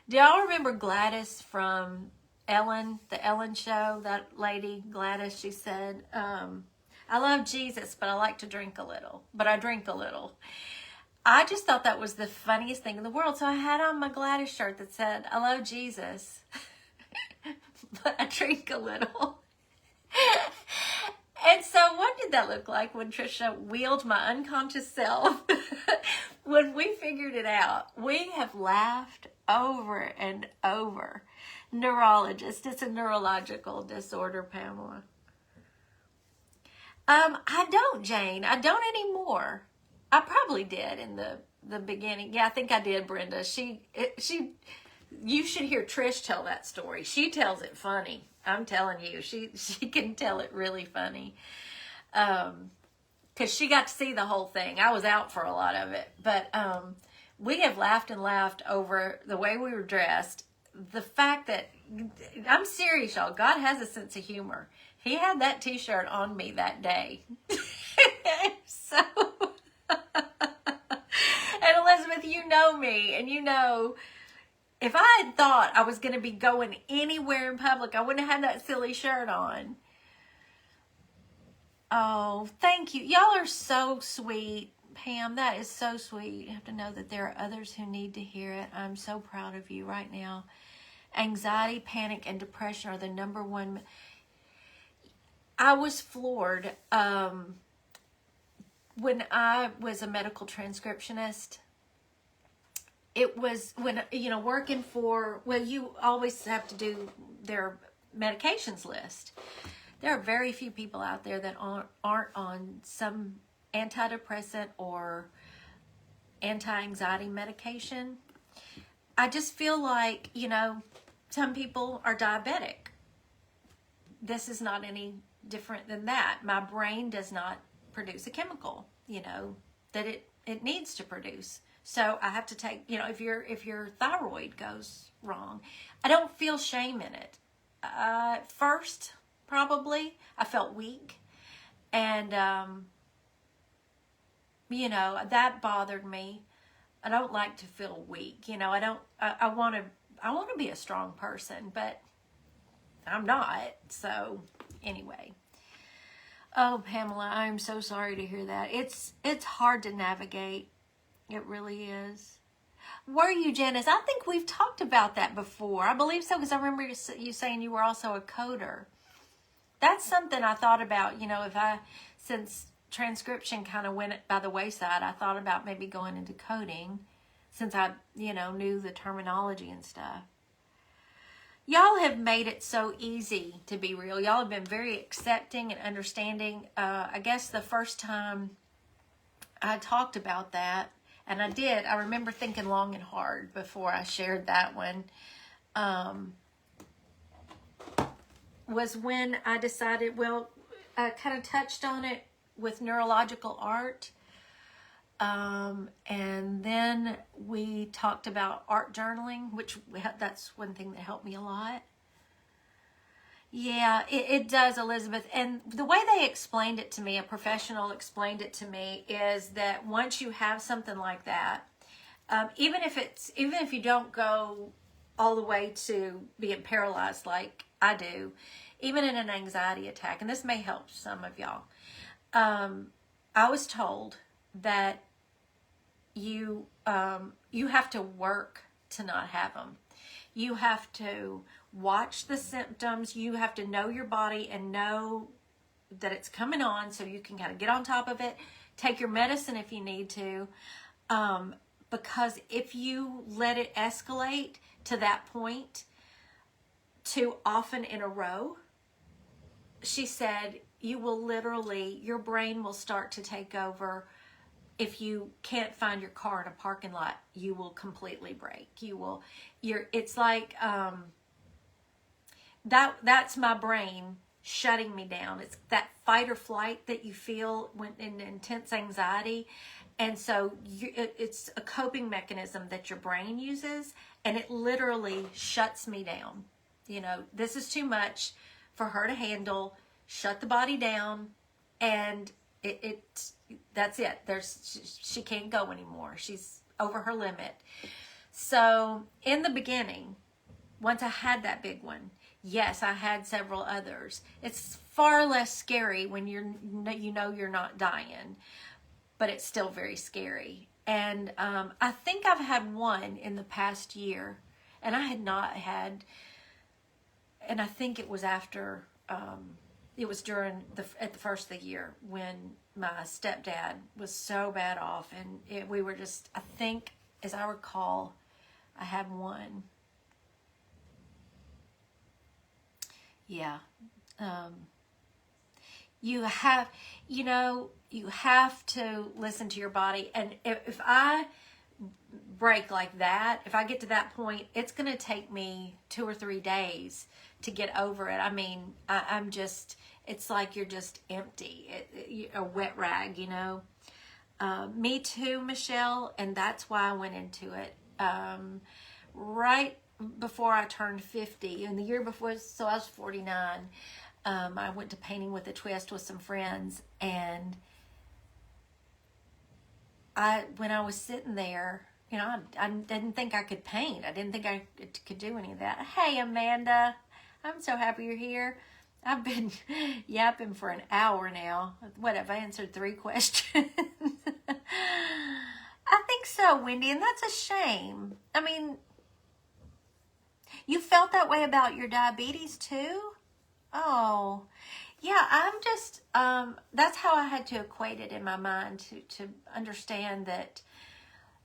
Do y'all remember Gladys from Ellen, the Ellen show? That lady, Gladys, she said, I love Jesus, but I like to drink a little. But I drink a little. I just thought that was the funniest thing in the world. So I had on my Gladys shirt that said, I love Jesus, but I drink a little. And so what did that look like when Trisha wheeled my unconscious self? When we figured it out, we have laughed over and over. Neurologist, it's a neurological disorder, Pamela. I don't, Jane. I don't anymore. I probably did in the beginning. Yeah, I think I did, Brenda. You should hear Trish tell that story. She tells it funny. I'm telling you, she can tell it really funny. Because she got to see the whole thing. I was out for a lot of it. But we have laughed and laughed over the way we were dressed. The fact that, I'm serious, y'all, God has a sense of humor. He had that t-shirt on me that day. So, and Elizabeth, you know me, and you know, if I had thought I was going to be going anywhere in public, I wouldn't have had that silly shirt on. Oh, thank you. Y'all are so sweet. Pam, that is so sweet. You have to know that there are others who need to hear it. I'm so proud of you right now. Anxiety, panic, and depression are the number one. I was floored when I was a medical transcriptionist. It was when, working for, you always have to do their medications list. There are very few people out there that aren't on some antidepressant or anti-anxiety medication. I just feel like, some people are diabetic. This is not any different than that. My brain does not produce a chemical, that it needs to produce. So I have to take, if your thyroid goes wrong, I don't feel shame in it. First, probably, I felt weak. And, that bothered me. I don't like to feel weak. I want to be a strong person, but I'm not. So anyway. Oh, Pamela, I'm so sorry to hear that. It's hard to navigate. It really is. Were you, Janice? I think we've talked about that before. I believe so, because I remember you saying you were also a coder. That's something I thought about, since transcription kind of went by the wayside, I thought about maybe going into coding, since I, knew the terminology and stuff. Y'all have made it so easy to be real. Y'all have been very accepting and understanding. I guess the first time I talked about that, and I remember thinking long and hard before I shared that one, was when I decided, I kind of touched on it with neurological art. And then we talked about art journaling, which that's one thing that helped me a lot. Yeah, it does, Elizabeth. And the way they explained it to me, a professional explained it to me, is that once you have something like that, even if you don't go all the way to being paralyzed like I do, even in an anxiety attack, and this may help some of y'all, I was told that you have to work to not have them. You have to watch the symptoms. You have to know your body and know that it's coming on, so you can kind of get on top of it. Take your medicine if you need to, because if you let it escalate to that point too often in a row, she said, you will literally, your brain will start to take over. If you can't find your car in a parking lot, you will completely break. It's like, that's my brain shutting me down. It's that fight or flight that you feel when in intense anxiety. And so it's a coping mechanism that your brain uses, and it literally shuts me down. You know, this is too much for her to handle. Shut the body down, and that's it. She can't go anymore. She's over her limit. So in the beginning, once I had that big one, yes, I had several others. It's far less scary when you know you're not dying, but it's still very scary. And I think I've had one in the past year, and I had not had, and I think it was after, it was during at the first of the year when my stepdad was so bad off, and we were just, I think, as I recall, I had one. Yeah. You have to listen to your body. And if I break like that, if I get to that point, it's going to take me 2 or 3 days to get over it. I mean, I'm just, it's like you're just empty, a wet rag, you know. Me too, Michelle, and that's why I went into it. Right before I turned 50, and the year before, so I was 49, I went to Painting with a Twist with some friends, and when I was sitting there, you know, I didn't think I could paint. I didn't think I could do any of that. Hey, Amanda, I'm so happy you're here. I've been yapping for an hour now. What, have I answered 3 questions? I think so, Wendy, and that's a shame. I mean, you felt that way about your diabetes too? Oh, yeah, I'm just, that's how I had to equate it in my mind to understand that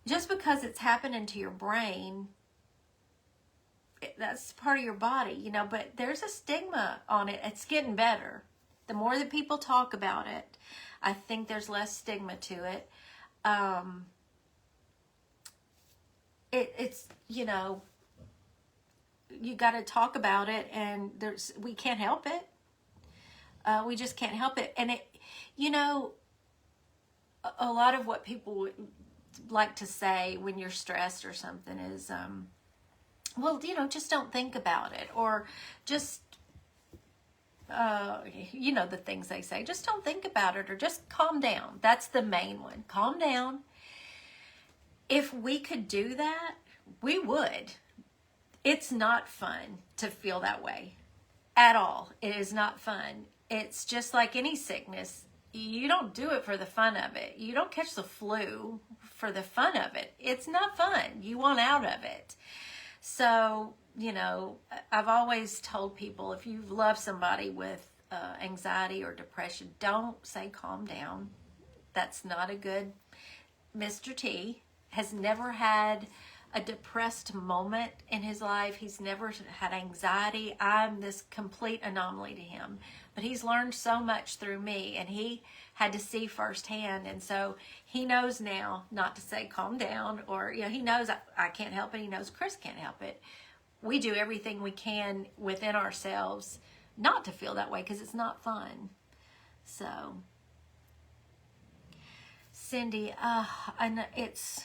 just because it's happening to your brain, that's part of your body, you know, but there's a stigma on it. It's getting better. The more that people talk about it, I think there's less stigma to it. It's, you know, you got to talk about it, and we can't help it. We just can't help it. And it, you know, a lot of what people would like to say when you're stressed or something is, well, you know, just don't think about it, or just, you know, the things they say, just don't think about it, or just calm down. That's the main one. Calm down. If we could do that, we would. It's not fun to feel that way at all. It is not fun. It's just like any sickness. You don't do it for the fun of it. You don't catch the flu for the fun of it. It's not fun. You want out of it. So, you know, I've always told people, if you love somebody with anxiety or depression, don't say calm down. That's not a good. Mr. T has never had a depressed moment in his life. He's never had anxiety. I'm this complete anomaly to him. But he's learned so much through me, and he had to see firsthand. And so he knows now not to say calm down, or, you know, he knows I can't help it. He knows Chris can't help it. We do everything we can within ourselves not to feel that way, because it's not fun. So, Cindy, and it's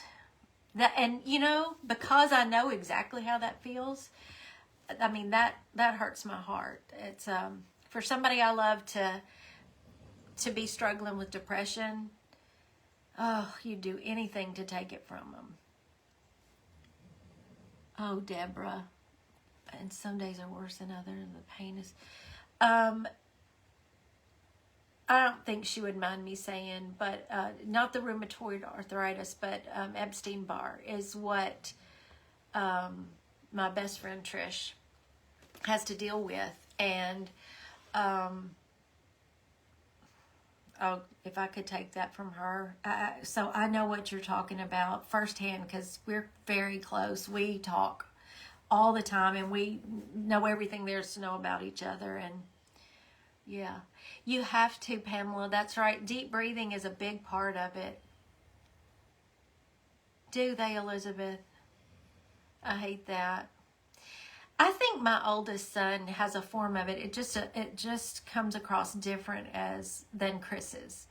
that, and you know, because I know exactly how that feels, I mean, that hurts my heart. It's for somebody I love to be struggling with depression. Oh, you'd do anything to take it from them. Oh, Deborah. And some days are worse than others. The pain is... I don't think she would mind me saying, but not the rheumatoid arthritis, but Epstein-Barr is what my best friend Trish has to deal with. And oh, if I could take that from her. So I know what you're talking about firsthand, because we're very close. We talk all the time, and we know everything there's to know about each other. And yeah, you have to, Pamela. That's right. Deep breathing is a big part of it. Do they, Elizabeth? I hate that. I think my oldest son has a form of it. It just comes across different than Chris's.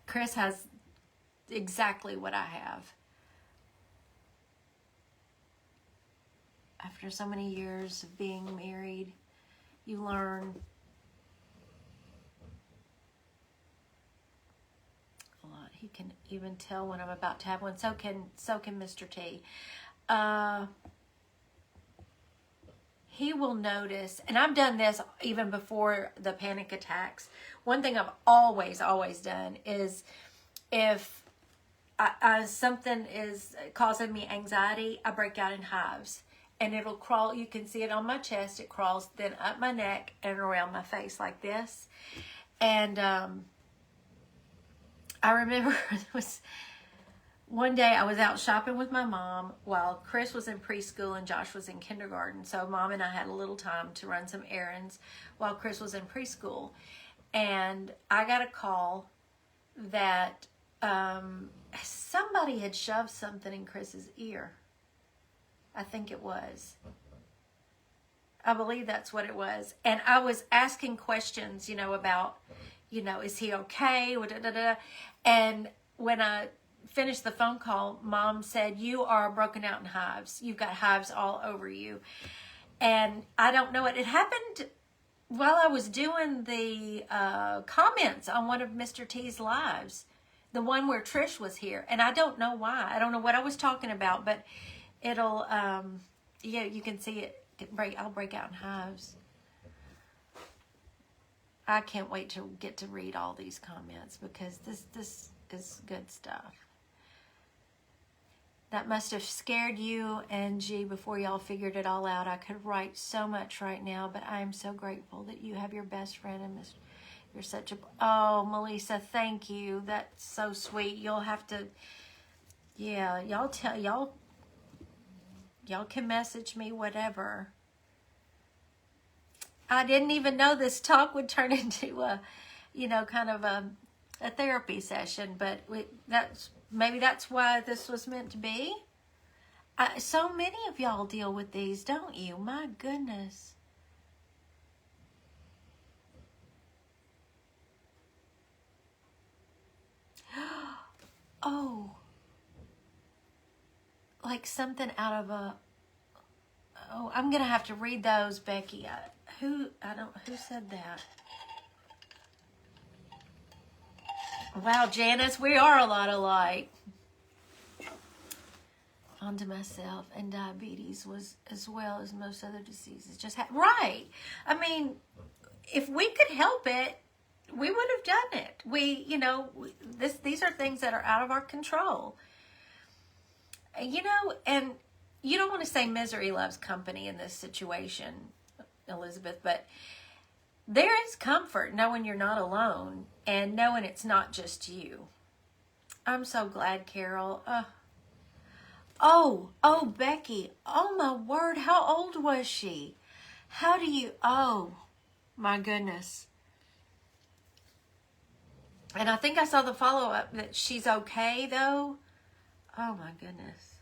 Chris has exactly what I have. After so many years of being married, you learn a lot. He can even tell when I'm about to have one. So can Mr. T. He will notice, and I've done this even before the panic attacks. One thing I've always done is if something is causing me anxiety, I break out in hives. And it'll crawl, you can see it on my chest, it crawls then up my neck and around my face like this. And I remember it was one day I was out shopping with my mom while Chris was in preschool and Josh was in kindergarten. So Mom and I had a little time to run some errands while Chris was in preschool. And I got a call that somebody had shoved something in Chris's ear. I think it was. I believe that's what it was. And I was asking questions, about, is he okay? And when I finished the phone call, Mom said, you are broken out in hives. You've got hives all over you. And I don't know it. It happened while I was doing the comments on one of Mr. T's lives. The one where Trish was here. And I don't know why. I don't know what I was talking about, but it'll, you can see it. I'll break out in hives. I can't wait to get to read all these comments because this is good stuff. That must have scared you and G before y'all figured it all out. I could write so much right now, but I am so grateful that you have your best friend and you're such a... Oh, Melissa, thank you. That's so sweet. You'll have to... Yeah, y'all can message me, whatever. I didn't even know this talk would turn into a, kind of a therapy session, but maybe that's why this was meant to be. So many of y'all deal with these, don't you? My goodness. Oh. Like something out of a... Oh, I'm going to have to read those, Becky. Who said that? Wow, Janice, we are a lot alike. Onto myself, and diabetes was as well as most other diseases. Right. I mean, if we could help it, we would have done it. These are things that are out of our control. And you don't want to say misery loves company in this situation, Elizabeth, but there is comfort knowing you're not alone and knowing it's not just you. I'm so glad, Carol. Oh, Becky. Oh, my word. How old was she? Oh, my goodness. And I think I saw the follow-up that she's okay, though. Oh, my goodness.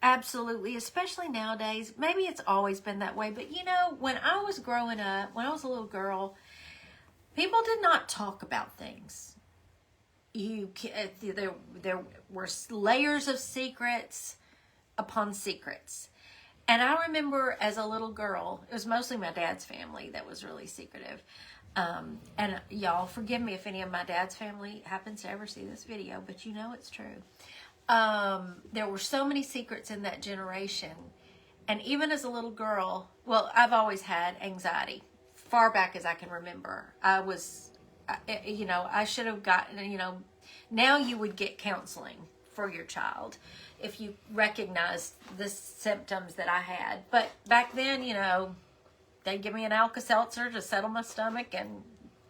Absolutely, especially nowadays. Maybe it's always been that way, but when I was growing up, when I was a little girl, people did not talk about things. There were layers of secrets upon secrets. And I remember as a little girl, it was mostly my dad's family that was really secretive. And y'all forgive me if any of my dad's family happens to ever see this video, but it's true. There were so many secrets in that generation. And even as a little girl, I've always had anxiety far back as I can remember. I should have gotten, now you would get counseling for your child if you recognized the symptoms that I had. But back then, they'd give me an Alka-Seltzer to settle my stomach and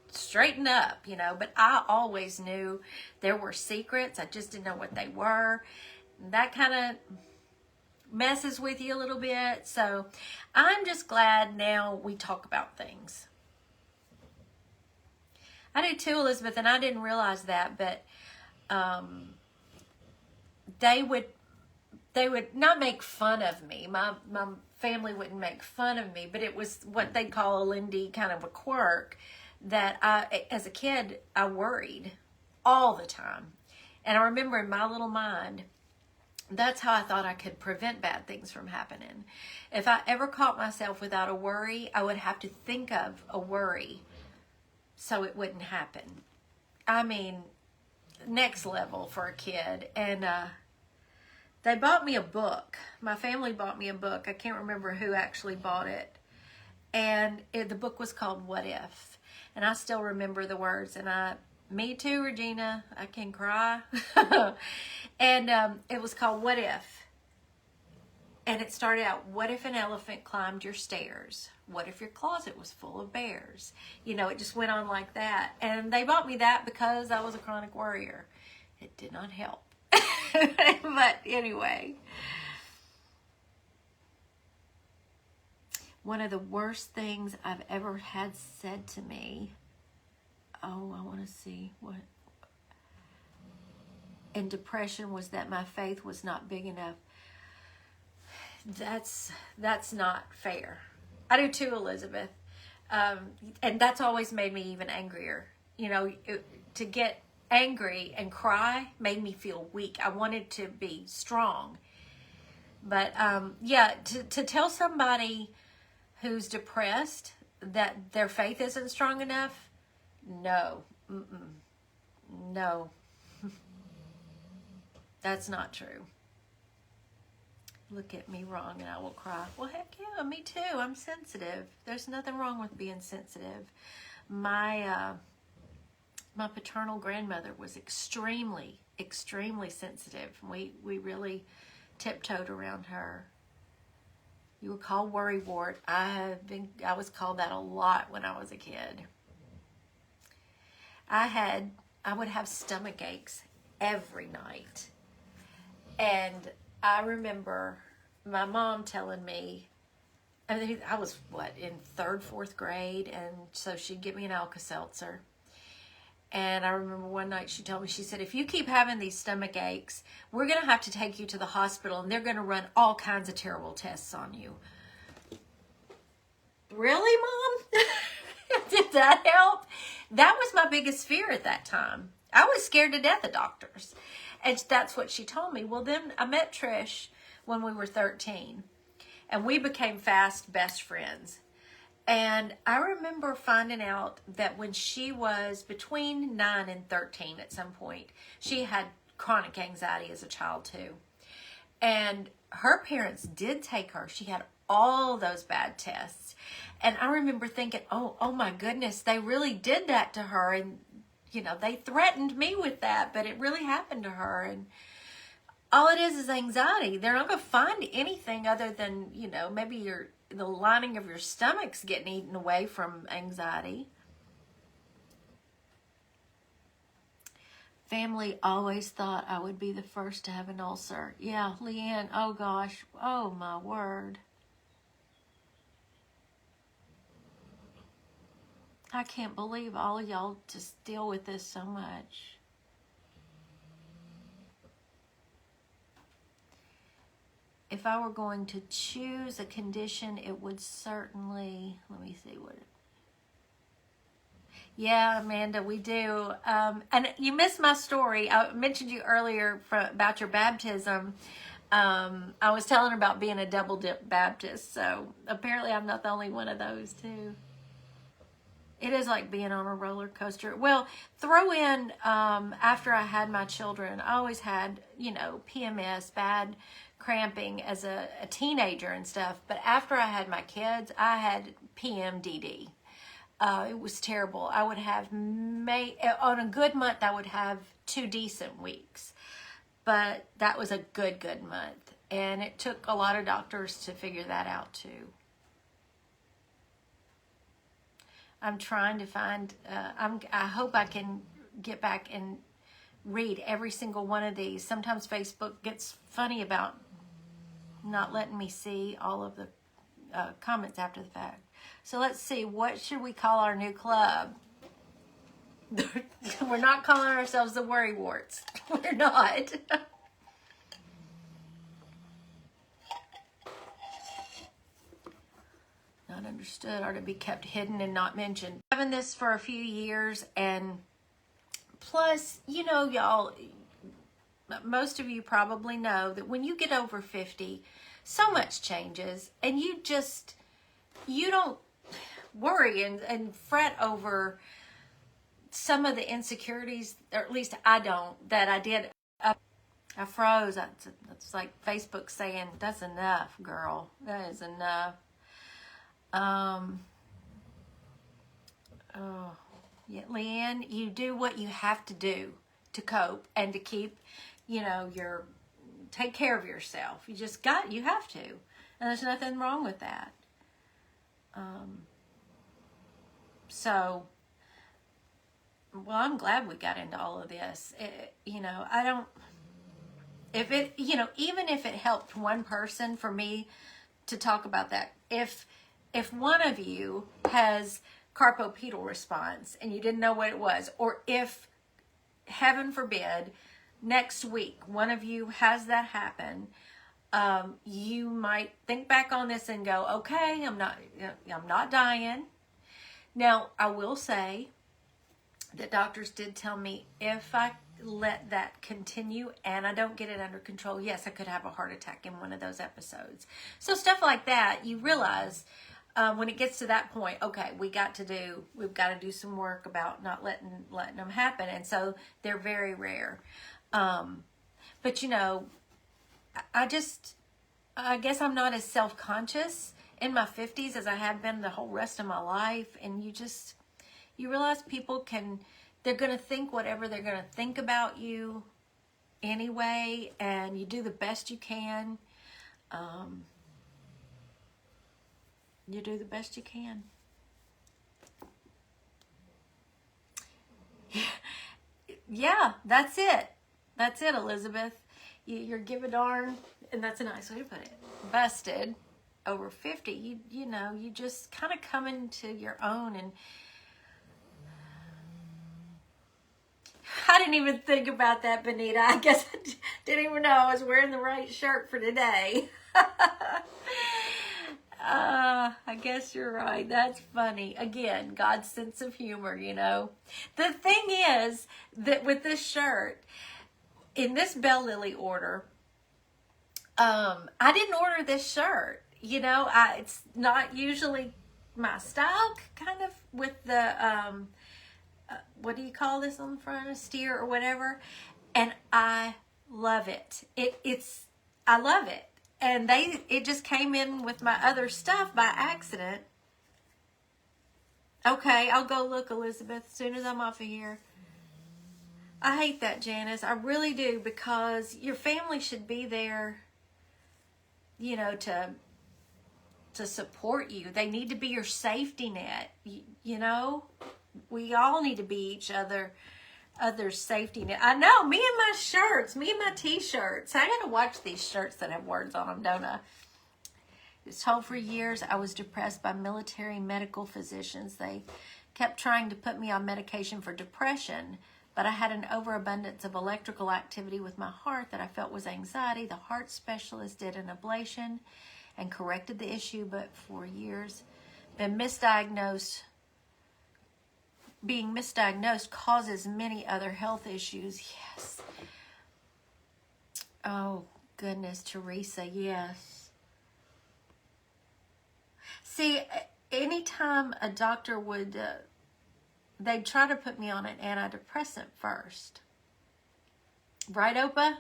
straighten up, but I always knew there were secrets. I just didn't know what they were. That kind of messes with you a little bit. So I'm just glad now we talk about things. I do too, Elizabeth, and I didn't realize that, but they would not make fun of me. My family wouldn't make fun of me, but it was what they call a Lindy kind of a quirk that as a kid, I worried all the time. And I remember in my little mind, That's how I thought I could prevent bad things from happening. If I ever caught myself without a worry, I would have to think of a worry so it wouldn't happen. I mean, next level for a kid. And they bought me a book. My family bought me a book. I can't remember who actually bought it. And the book was called What If? And I still remember the words. And me too, Regina. I can cry. And it was called What If? And it started out, what if an elephant climbed your stairs? What if your closet was full of bears? You know, it just went on like that. And they bought me that because I was a chronic worrier. It did not help. But anyway. One of the worst things I've ever had said to me. Oh, I want to see what. In depression was that my faith was not big enough. That's not fair. I do too, Elizabeth. And that's always made me even angrier. You know, to get angry and cry made me feel weak. I wanted to be strong. But yeah, to tell somebody who's depressed that their faith isn't strong enough, no. No. That's not true. Look at me wrong and I will cry. Well, heck yeah, me too. I'm sensitive. There's nothing wrong with being sensitive. My paternal grandmother was extremely, extremely sensitive. We really tiptoed around her. You were called worrywart. I was called that a lot when I was a kid. I would have stomach aches every night. And I remember my mom telling me, I mean, I was, in 3rd, 4th grade, and so she'd give me an Alka-Seltzer. And I remember one night she told me, she said, if you keep having these stomach aches, we're going to have to take you to the hospital, and they're going to run all kinds of terrible tests on you. Really, Mom? Did that help? That was my biggest fear at that time. I was scared to death of doctors. And that's what she told me. Well, then I met Trish when we were 13. And we became fast best friends. And I remember finding out that when she was between 9 and 13 at some point, she had chronic anxiety as a child too. And her parents did take her. She had all those bad tests. And I remember thinking, oh my goodness, they really did that to her. And you know, they threatened me with that, but it really happened to her. And all it is anxiety. They're not going to find anything other than, you know, maybe the lining of your stomach's getting eaten away from anxiety. Family always thought I would be the first to have an ulcer. Yeah, Leanne, oh gosh, oh my word. I can't believe all of y'all just deal with this so much. If I were going to choose a condition, it would certainly, let me see what it, yeah, Amanda, we do. And you missed my story. I mentioned you earlier about your baptism. I was telling her about being a double dip Baptist, so apparently I'm not the only one of those too. It is like being on a roller coaster. Well, throw in, after I had my children, I always had, you know, PMS, bad cramping as a teenager and stuff. But after I had my kids, I had PMDD. It was terrible. I would have, on a good month, I would have 2 decent weeks. But that was a good month. And it took a lot of doctors to figure that out too. I'm trying to find, I hope I can get back and read every single one of these. Sometimes Facebook gets funny about not letting me see all of the comments after the fact. So let's see, what should we call our new club? We're not calling ourselves the Worrywarts. We're not. Not understood, or to be kept hidden and not mentioned. Having this for a few years, and plus, you know, y'all, most of you probably know that when you get over 50, so much changes, and you don't worry and fret over some of the insecurities, or at least I don't, that I did. I froze. It's like Facebook saying, that's enough, girl. That is enough. Oh, yeah, Leanne, you do what you have to do to cope and to keep, take care of yourself. You have to. And there's nothing wrong with that. So, well, I'm glad we got into all of this. Even if it helped one person for me to talk about that, if one of you has carpopedal response and you didn't know what it was, or if, heaven forbid, next week one of you has that happen, you might think back on this and go, okay, I'm not dying. Now, I will say that doctors did tell me if I let that continue and I don't get it under control, yes, I could have a heart attack in one of those episodes. So stuff like that, you realize when it gets to that point, okay, we've got to do some work about not letting them happen. And so they're very rare. But I guess I'm not as self-conscious in my 50s as I have been the whole rest of my life. And you realize people they're going to think whatever they're going to think about you anyway, and you do the best you can. You do the best you can. Yeah, that's it. That's it, Elizabeth. You're give a darn, and that's a nice way to put it. Busted over 50. You just kind of come into your own, and I didn't even think about that, Benita. I guess I didn't even know I was wearing the right shirt for today. I guess you're right. That's funny. Again, God's sense of humor, The thing is that with this shirt, in this Bell Lily order, I didn't order this shirt. It's not usually my style, kind of with the, what do you call this on the front, a steer or whatever? And I love it. I love it. And it just came in with my other stuff by accident. Okay, I'll go look, Elizabeth, as soon as I'm off of here. I hate that, Janice. I really do, because your family should be there, to support you. They need to be your safety net. We all need to be each other's safety net. I know, me and my shirts, me and my t-shirts. I gotta watch these shirts that have words on them, don't I? It's told for years I was depressed by military medical physicians. They kept trying to put me on medication for depression, but I had an overabundance of electrical activity with my heart that I felt was anxiety. The heart specialist did an ablation and corrected the issue, but for years, being misdiagnosed causes many other health issues. Yes. Oh, goodness, Teresa, yes. See, anytime a doctor would, they'd try to put me on an antidepressant first. Right, Opa?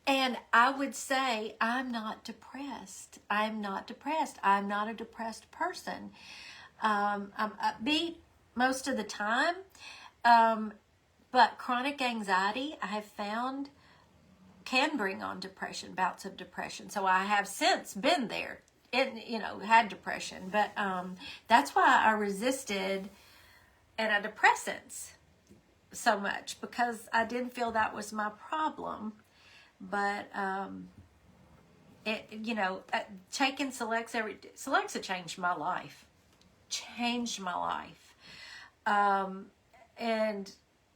And I would say, I'm not depressed. I'm not depressed. I'm not a depressed person. I'm upbeat most of the time, but chronic anxiety, I have found, can bring on depression, bouts of depression. So I have since been there, had depression, but that's why I resisted antidepressants so much, because I didn't feel that was my problem. But taking Celexa changed my life. And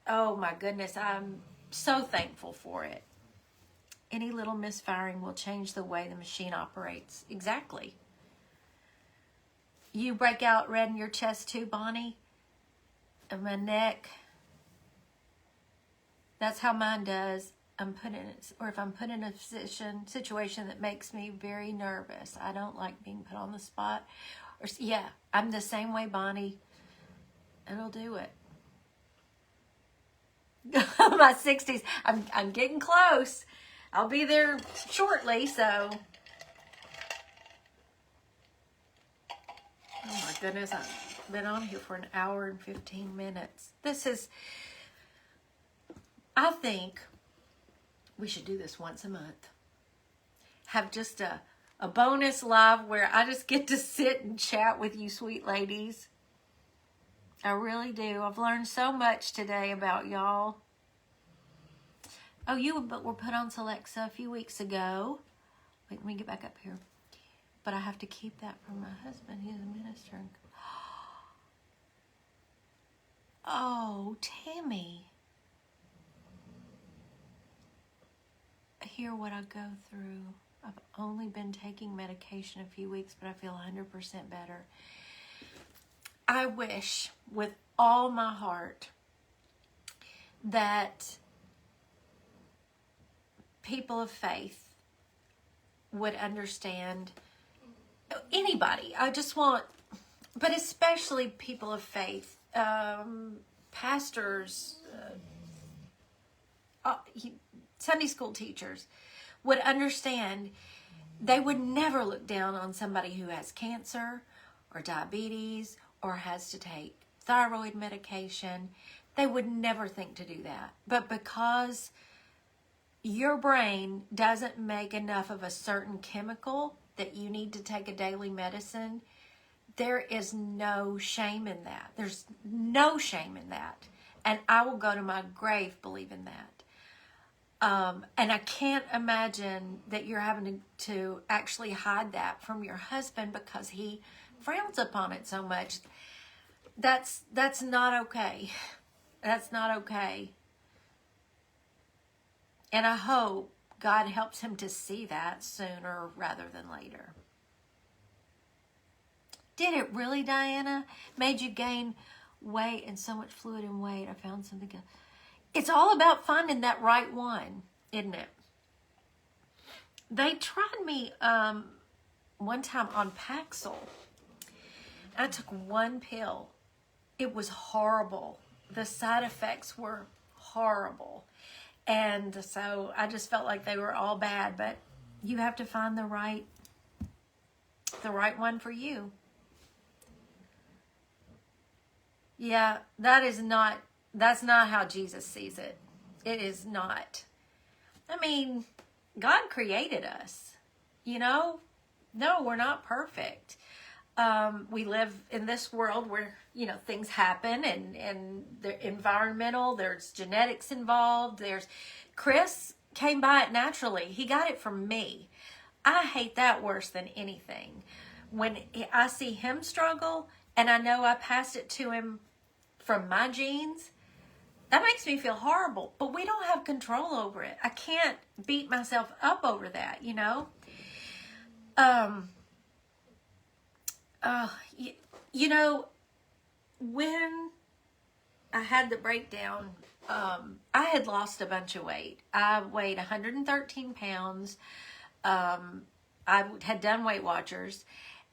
oh my goodness, I'm so thankful for it. Any little misfiring will change the way the machine operates. Exactly. You break out red in your chest too, Bonnie? And my neck. That's how mine does. If I'm put in a situation that makes me very nervous. I don't like being put on the spot. Yeah, I'm the same way, Bonnie. It'll do it. My 60s. I'm getting close. I'll be there shortly, so. Oh my goodness, I've been on here for an hour and 15 minutes. I think we should do this once a month. Have just a bonus live where I just get to sit and chat with you sweet ladies. I really do. I've learned so much today about y'all. Oh, you were put on Celexa a few weeks ago. Wait, let me get back up here. But I have to keep that for my husband. He's a minister. Oh, Tammy. Hear what I go through. I've only been taking medication a few weeks, but I feel 100% better. I wish with all my heart that people of faith would understand. Anybody. I just want, but especially people of faith, pastors, Sunday school teachers would understand. They would never look down on somebody who has cancer or diabetes or has to take thyroid medication. They would never think to do that. But because your brain doesn't make enough of a certain chemical that you need to take a daily medicine, there is no shame in that. There's no shame in that. And I will go to my grave believing that. And I can't imagine that you're having to actually hide that from your husband because he frowns upon it so much. That's not okay. That's not okay. And I hope God helps him to see that sooner rather than later. Did it really, Diana? Made you gain weight and so much fluid and weight. I found something good. It's all about finding that right one, isn't it? They tried me one time on Paxil. I took one pill. It was horrible. The side effects were horrible. And so I just felt like they were all bad. But you have to find the right one for you. Yeah, that's not how Jesus sees it. It is not. I mean, God created us, you know? No, we're not perfect. We live in this world where, you know, things happen and the environmental, there's genetics involved. Chris came by it naturally. He got it from me. I hate that worse than anything. When I see him struggle and I know I passed it to him from my genes, that makes me feel horrible, but we don't have control over it. I can't beat myself up over that, you know? You know, when I had the breakdown, I had lost a bunch of weight. I weighed 113 pounds. I had done Weight Watchers,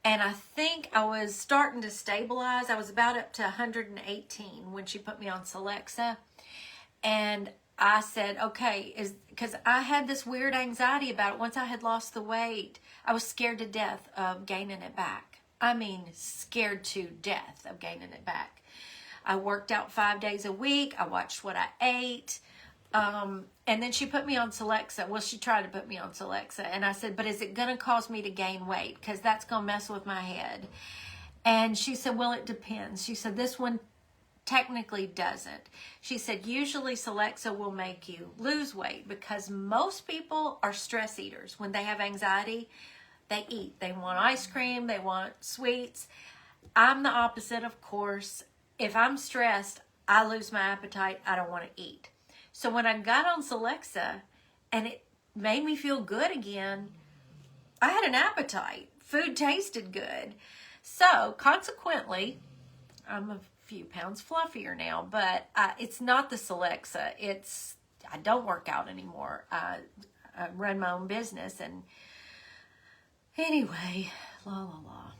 and I think I was starting to stabilize. I was about up to 118 when she put me on Celexa. And I said, okay, because I had this weird anxiety about it. Once I had lost the weight, I was scared to death of gaining it back. I mean, scared to death of gaining it back. I worked out 5 days a week. I watched what I ate. And then she put me on Celexa. Well, she tried to put me on Celexa. And I said, but is it going to cause me to gain weight? Because that's going to mess with my head. And she said, well, it depends. She said, this one technically doesn't. She said, usually Celexa will make you lose weight because most people are stress eaters. When they have anxiety, they eat. They want ice cream. They want sweets. I'm the opposite, of course. If I'm stressed, I lose my appetite. I don't want to eat. So when I got on Celexa and it made me feel good again, I had an appetite. Food tasted good. So consequently, I'm a few pounds fluffier now, but it's not the Celexa. It's I don't work out anymore. I run my own business. And anyway, la la la.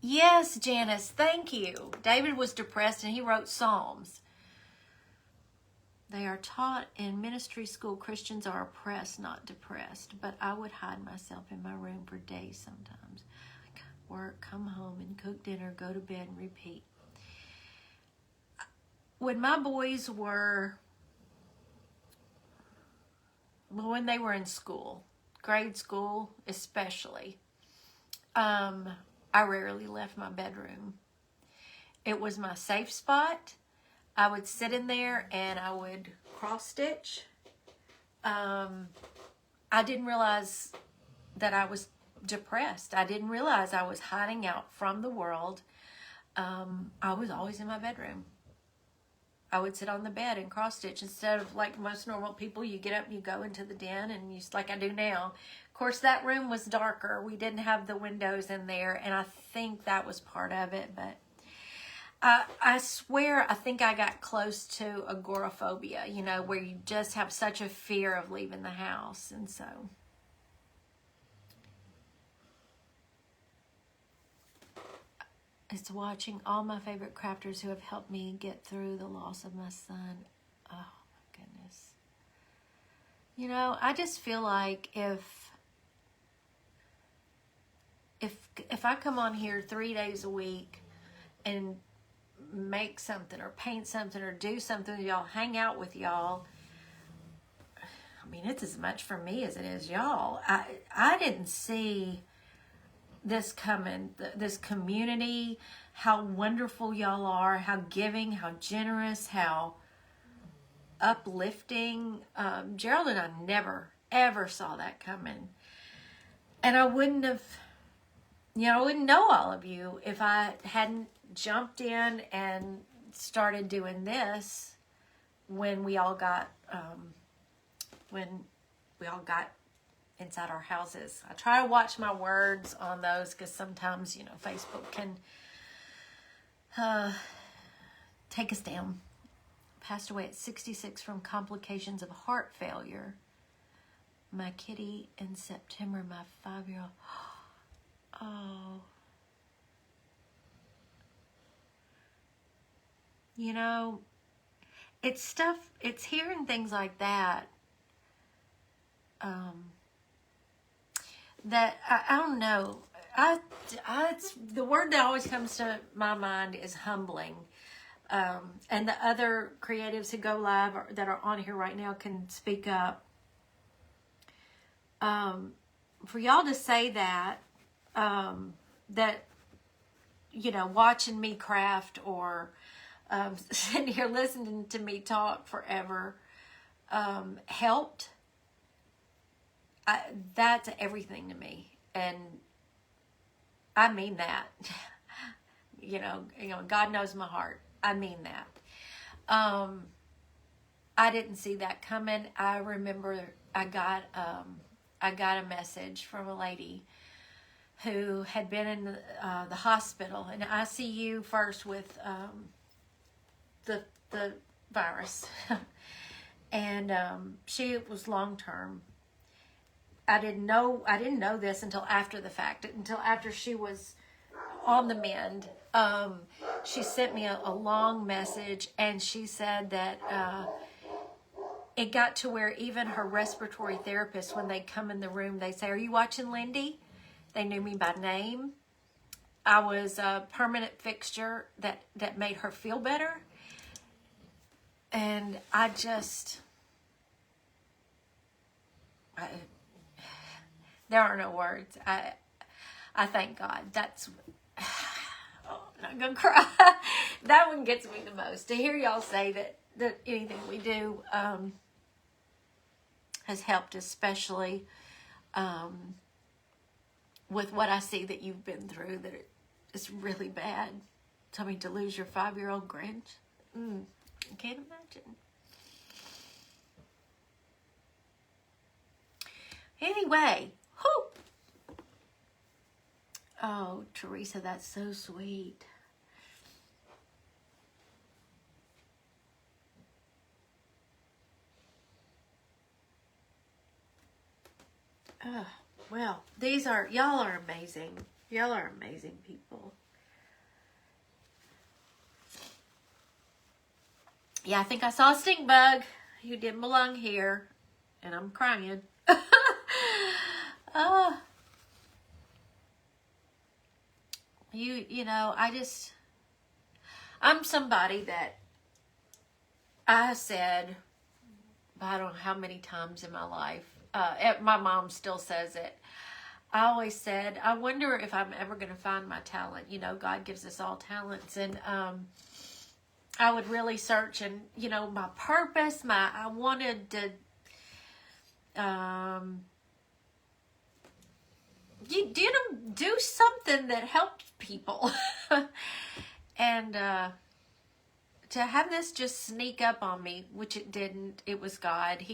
Yes, Janice, thank you. David was depressed and he wrote Psalms. They are taught in ministry school Christians are oppressed, not depressed. But I would hide myself in my room for days sometimes. Work, come home and cook dinner, go to bed and repeat. When my boys were, well, when they were in school, grade school especially, I rarely left my bedroom. It was my safe spot. I would sit in there and I would cross stitch. I didn't realize that I was depressed. I didn't realize I was hiding out from the world. I was always in my bedroom. I would sit on the bed and cross stitch instead of like most normal people. You get up and you go into the den and you, like I do now. Of course, that room was darker. We didn't have the windows in there, and I think that was part of it. But I swear, I think I got close to agoraphobia, you know, where you just have such a fear of leaving the house. And so it's watching all my favorite crafters who have helped me get through the loss of my son. Oh my goodness. You know, I just feel like if I come on here 3 days a week and make something or paint something or do something with y'all, hang out with y'all, I mean, it's as much for me as it is y'all. I didn't see this coming, this community, how wonderful y'all are, how giving, how generous, how uplifting. Gerald and I never, ever saw that coming. And I wouldn't have, you know, I wouldn't know all of you if I hadn't jumped in and started doing this when we all got inside our houses. I try to watch my words on those because sometimes, you know, Facebook can take us down. Passed away at 66 from complications of heart failure. My kitty in September, my 5-year-old. Oh. You know, it's stuff, it's hearing things like that. That I don't know. It's, the word that always comes to my mind is humbling. And the other creatives who go live or, that are on here right now can speak up. For y'all to say that, that, you know, watching me craft or sitting here listening to me talk forever helped. That's everything to me, and I mean that. you know, God knows my heart. I mean that. I didn't see that coming. I remember I got a message from a lady who had been in the hospital in ICU first with the virus, and she was long term. I didn't know this until after the fact, until after she was on the mend. She sent me a long message, and she said that it got to where even her respiratory therapist, when they come in the room, they say, "Are you watching Lindy?" They knew me by name. I was a permanent fixture that made her feel better. And I just... there are no words. I thank God. That's... oh, I'm not going to cry. That one gets me the most. To hear y'all say that anything we do has helped, especially with what I see that you've been through, that it's really bad. Tell me to lose your 5-year-old Grinch. I can't imagine. Anyway, whew. Oh, Teresa, that's so sweet. Oh, well, y'all are amazing. Y'all are amazing people. Yeah, I think I saw a stink bug who didn't belong here. And I'm crying. Oh. You know, I'm somebody that I said, I don't know how many times in my life, my mom still says it. I always said, I wonder if I'm ever going to find my talent. You know, God gives us all talents. And I would really search and, you know, my purpose, I wanted to, you know, do something that helped people. And to have this just sneak up on me, which it didn't, it was God.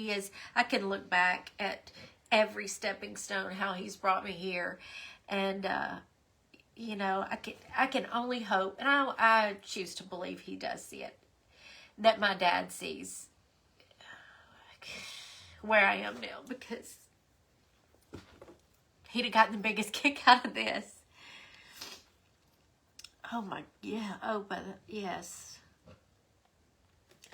I can look back at every stepping stone, how he's brought me here. And, you know, I can only hope, and I choose to believe he does see it, that my dad sees where I am now, because he'd have gotten the biggest kick out of this. Oh my, yeah, oh, but yes.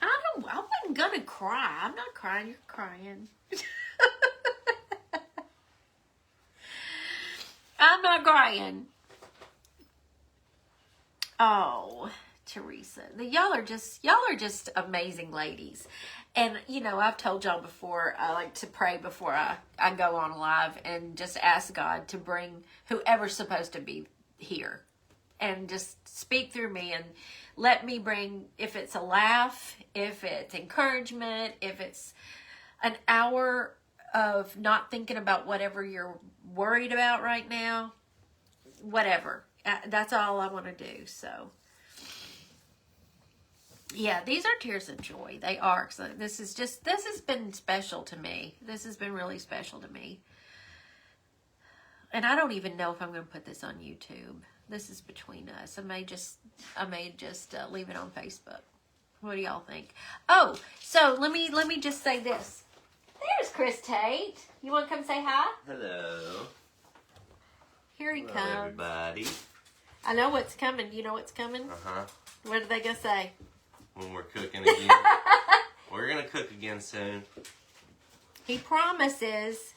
I wasn't gonna cry. I'm not crying, you're crying. I'm not crying. Oh, Teresa, y'all are just amazing ladies. And, you know, I've told y'all before, I like to pray before I go on live and just ask God to bring whoever's supposed to be here and just speak through me and let me bring, if it's a laugh, if it's encouragement, if it's an hour of not thinking about whatever you're worried about right now, whatever. That's all I want to do, so... Yeah, these are tears of joy. They are. So this has been special to me. This has been really special to me. And I don't even know if I'm going to put this on YouTube. This is between us. I may just leave it on Facebook. What do y'all think? Oh, so let me just say this. There's Chris Tate. You want to come say hi? Hello. Here he Hello, comes. everybody. I know what's coming. You know what's coming? Uh-huh. What are they going to say? When we're cooking again. We're going to cook again soon. He promises.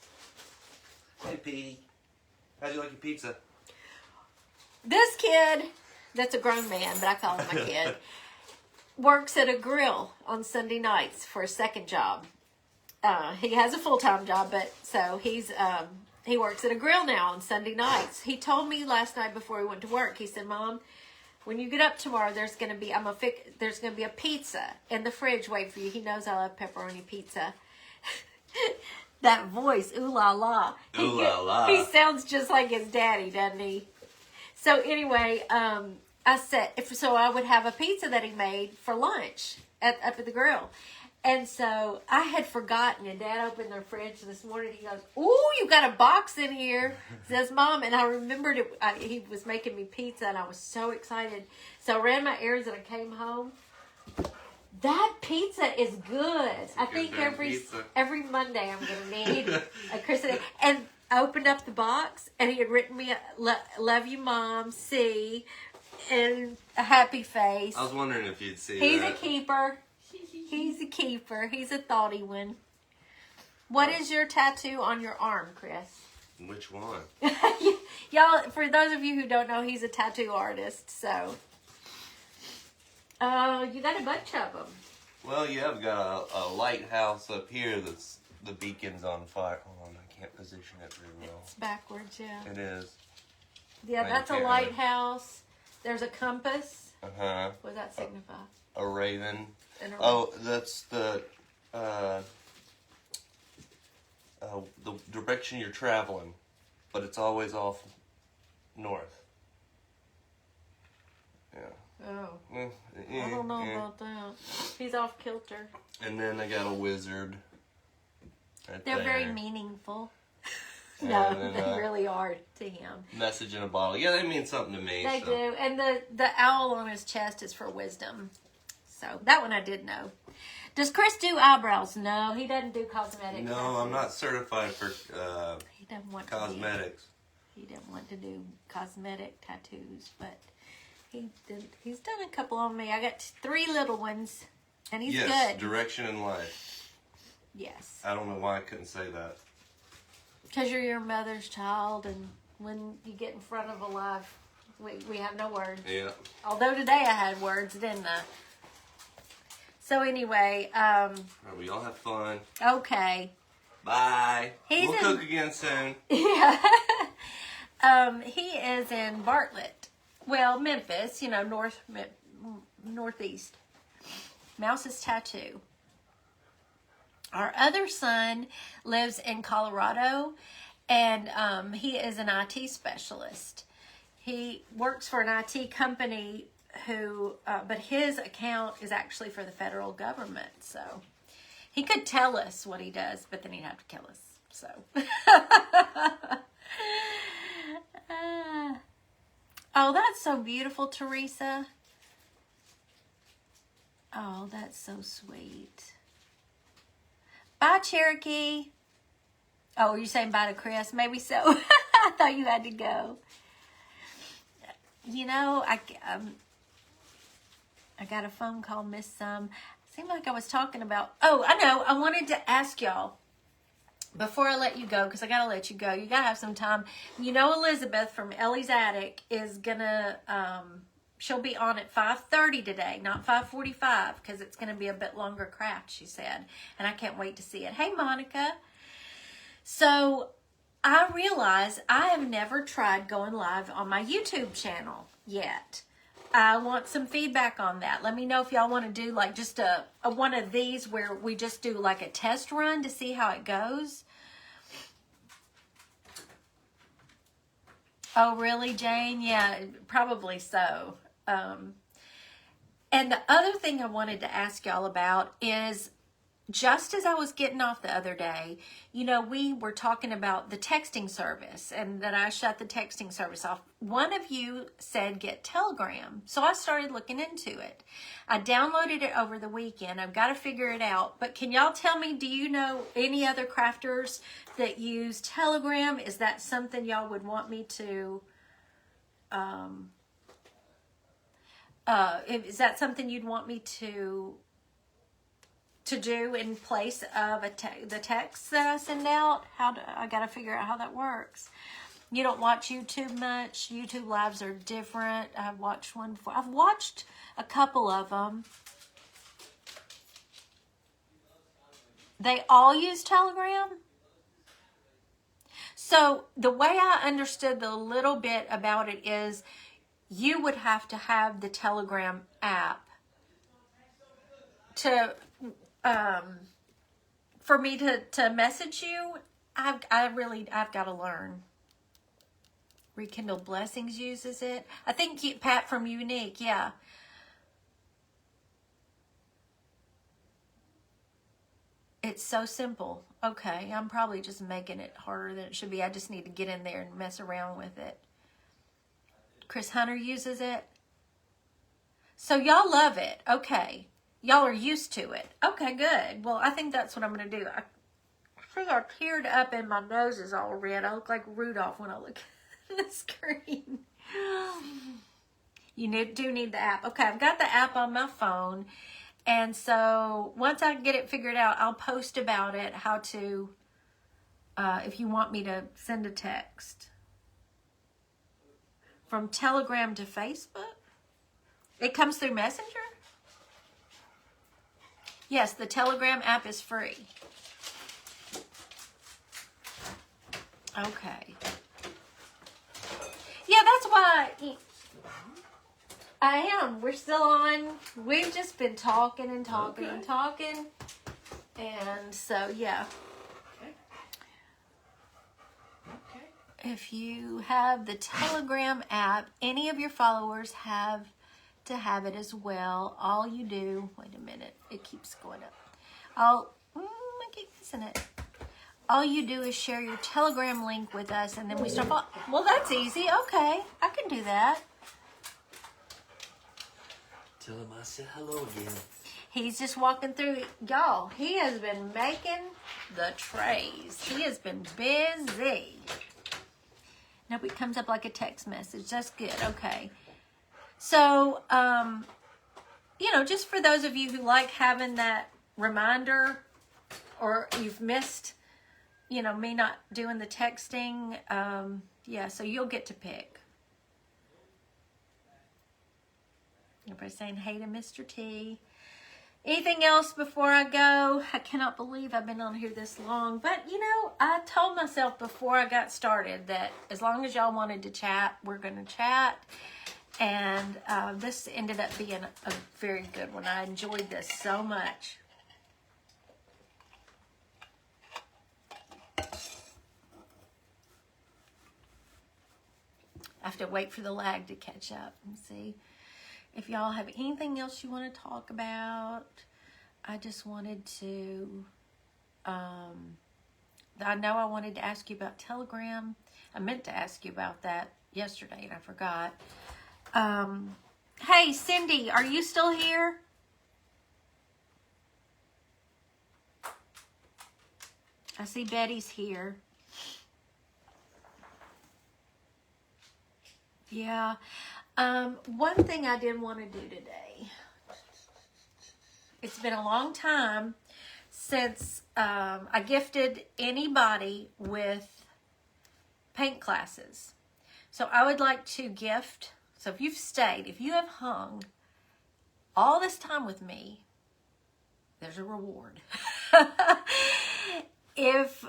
Hey, Petey. How'd you like your pizza? This kid, that's a grown man, but I call him my kid, works at a grill on Sunday nights for a second job. He has a full-time job, but so he works at a grill now on Sunday nights. He told me last night before he went to work, he said, Mom, when you get up tomorrow, there's gonna be a pizza in the fridge waiting for you. He knows I love pepperoni pizza. That voice, ooh la la. Ooh la la. He sounds just like his daddy, doesn't he? So anyway, I said so I would have a pizza that he made for lunch up at the grill. And so I had forgotten, and Dad opened their fridge this morning. He goes, "Ooh, you got a box in here," says Mom. And I remembered it. He was making me pizza, and I was so excited. So I ran my errands, and I came home. That pizza is good. I think every Monday I'm going to need a Christmas. And I opened up the box, and he had written me, "Love you, Mom, C," and a happy face. I was wondering if you'd see He's that. a keeper. He's a keeper. He's a thoughty one. What is your tattoo on your arm, Chris? Which one? Y'all, for those of you who don't know, he's a tattoo artist, so. You got a bunch of them. Well, yeah, I've got a lighthouse up here that's the beacon's on fire. Hold on, I can't position it very well. It's backwards, yeah. It is. Yeah, that's a lighthouse. There's a compass. Uh-huh. What does that signify? A raven. Oh, that's the direction you're traveling, but it's always off north. Yeah. Oh. I don't know about that. He's off kilter. And then I got a wizard. Right They're there. very meaningful. And No, then, they really are to him. Message in a bottle. Yeah, they mean something to me. They so. do. And the owl on his chest is for wisdom. So that one I did know. Does Chris do eyebrows? No, he doesn't do cosmetics. No, I'm not certified for doesn't want Cosmetics. He didn't want to do cosmetic tattoos, but he did. He's done a couple on me. I got 3 little ones, and he's yes, good. direction in life. Yes. I don't know why I couldn't say that. Because you're your mother's child, and when you get in front of a life, we have no words. Yeah. Although today I had words, didn't I? So anyway, All right, we all have fun. okay. Bye. He's we'll in- cook again soon. Yeah. He is in Bartlett. Well, Memphis, northeast. Mouse's Tattoo. Our other son lives in Colorado, and he is an IT specialist. He works for an IT company but his account is actually for the federal government. So he could tell us what he does, but then he'd have to kill us. So. Oh, that's so beautiful, Teresa. Oh, that's so sweet. Bye, Cherokee. Oh, are you saying bye to Chris? Maybe so. I thought you had to go. I got a phone call, Miss seemed like I was talking about, I know, I wanted to ask y'all, before I let you go, because I got to let you go, you got to have some time. Elizabeth from Ellie's Attic is going to, she'll be on at 5:30 today, not 5:45, because it's going to be a bit longer craft, she said, and I can't wait to see it. Hey, Monica. So I realize I have never tried going live on my YouTube channel yet. I want some feedback on that. Let me know if y'all want to do like just a one of these where we just do like a test run to see how it goes. Oh, really, Jane? Yeah, probably so. And the other thing I wanted to ask y'all about is, just as I was getting off the other day, we were talking about the texting service and that I shut the texting service off. One of you said get Telegram. So I started looking into it. I downloaded it over the weekend. I've got to figure it out. But can y'all tell me, do you know any other crafters that use Telegram? Is that something y'all would want me to... is that something you'd want me to do in place of the text that I send out? I got to figure out how that works. You don't watch YouTube much. YouTube lives are different. I've watched one before. I've watched a couple of them. They all use Telegram. So the way I understood the little bit about it is you would have to have the Telegram app to for me to message you. I've got to learn. Rekindle Blessings uses it. I think Pat from Unique, yeah. It's so simple. Okay, I'm probably just making it harder than it should be. I just need to get in there and mess around with it. Chris Hunter uses it. So y'all love it. Okay. Y'all are used to it. Okay, good. Well, I think that's what I'm going to do. I think I teared up and my nose is all red. I look like Rudolph when I look at the screen. You do need the app. Okay, I've got the app on my phone. And so once I get it figured out, I'll post about it, how to, if you want me to send a text. From Telegram to Facebook? It comes through Messenger? Yes, the Telegram app is free. Okay. Yeah, that's why I am. We're still on. We've just been talking and talking and talking. And so, yeah. Okay. If you have the Telegram app, any of your followers have to have it as well. All you do, wait a minute, it keeps going up. I keep missing it. All you do is share your Telegram link with us, and then we start. Well, that's easy. Okay, I can do that. Tell him I said hello again. He's just walking through. Y'all, he has been making the trays. He has been busy. Nope, it comes up like a text message. That's good. Okay. So, just for those of you who like having that reminder, or you've missed, me not doing the texting, so you'll get to pick. Everybody's saying hey to Mr. T. Anything else before I go? I cannot believe I've been on here this long. But, I told myself before I got started that as long as y'all wanted to chat, we're going to chat. And this ended up being a very good one. I enjoyed this so much. I have to wait for the lag to catch up and see. If y'all have anything else you want to talk about, I just wanted to, I know I wanted to ask you about Telegram. I meant to ask you about that yesterday and I forgot. Hey, Cindy, are you still here? I see Betty's here. Yeah. One thing I did want to do today. It's been a long time since I gifted anybody with paint classes. So I would like to gift, so if you've stayed, if you have hung all this time with me, there's a reward. If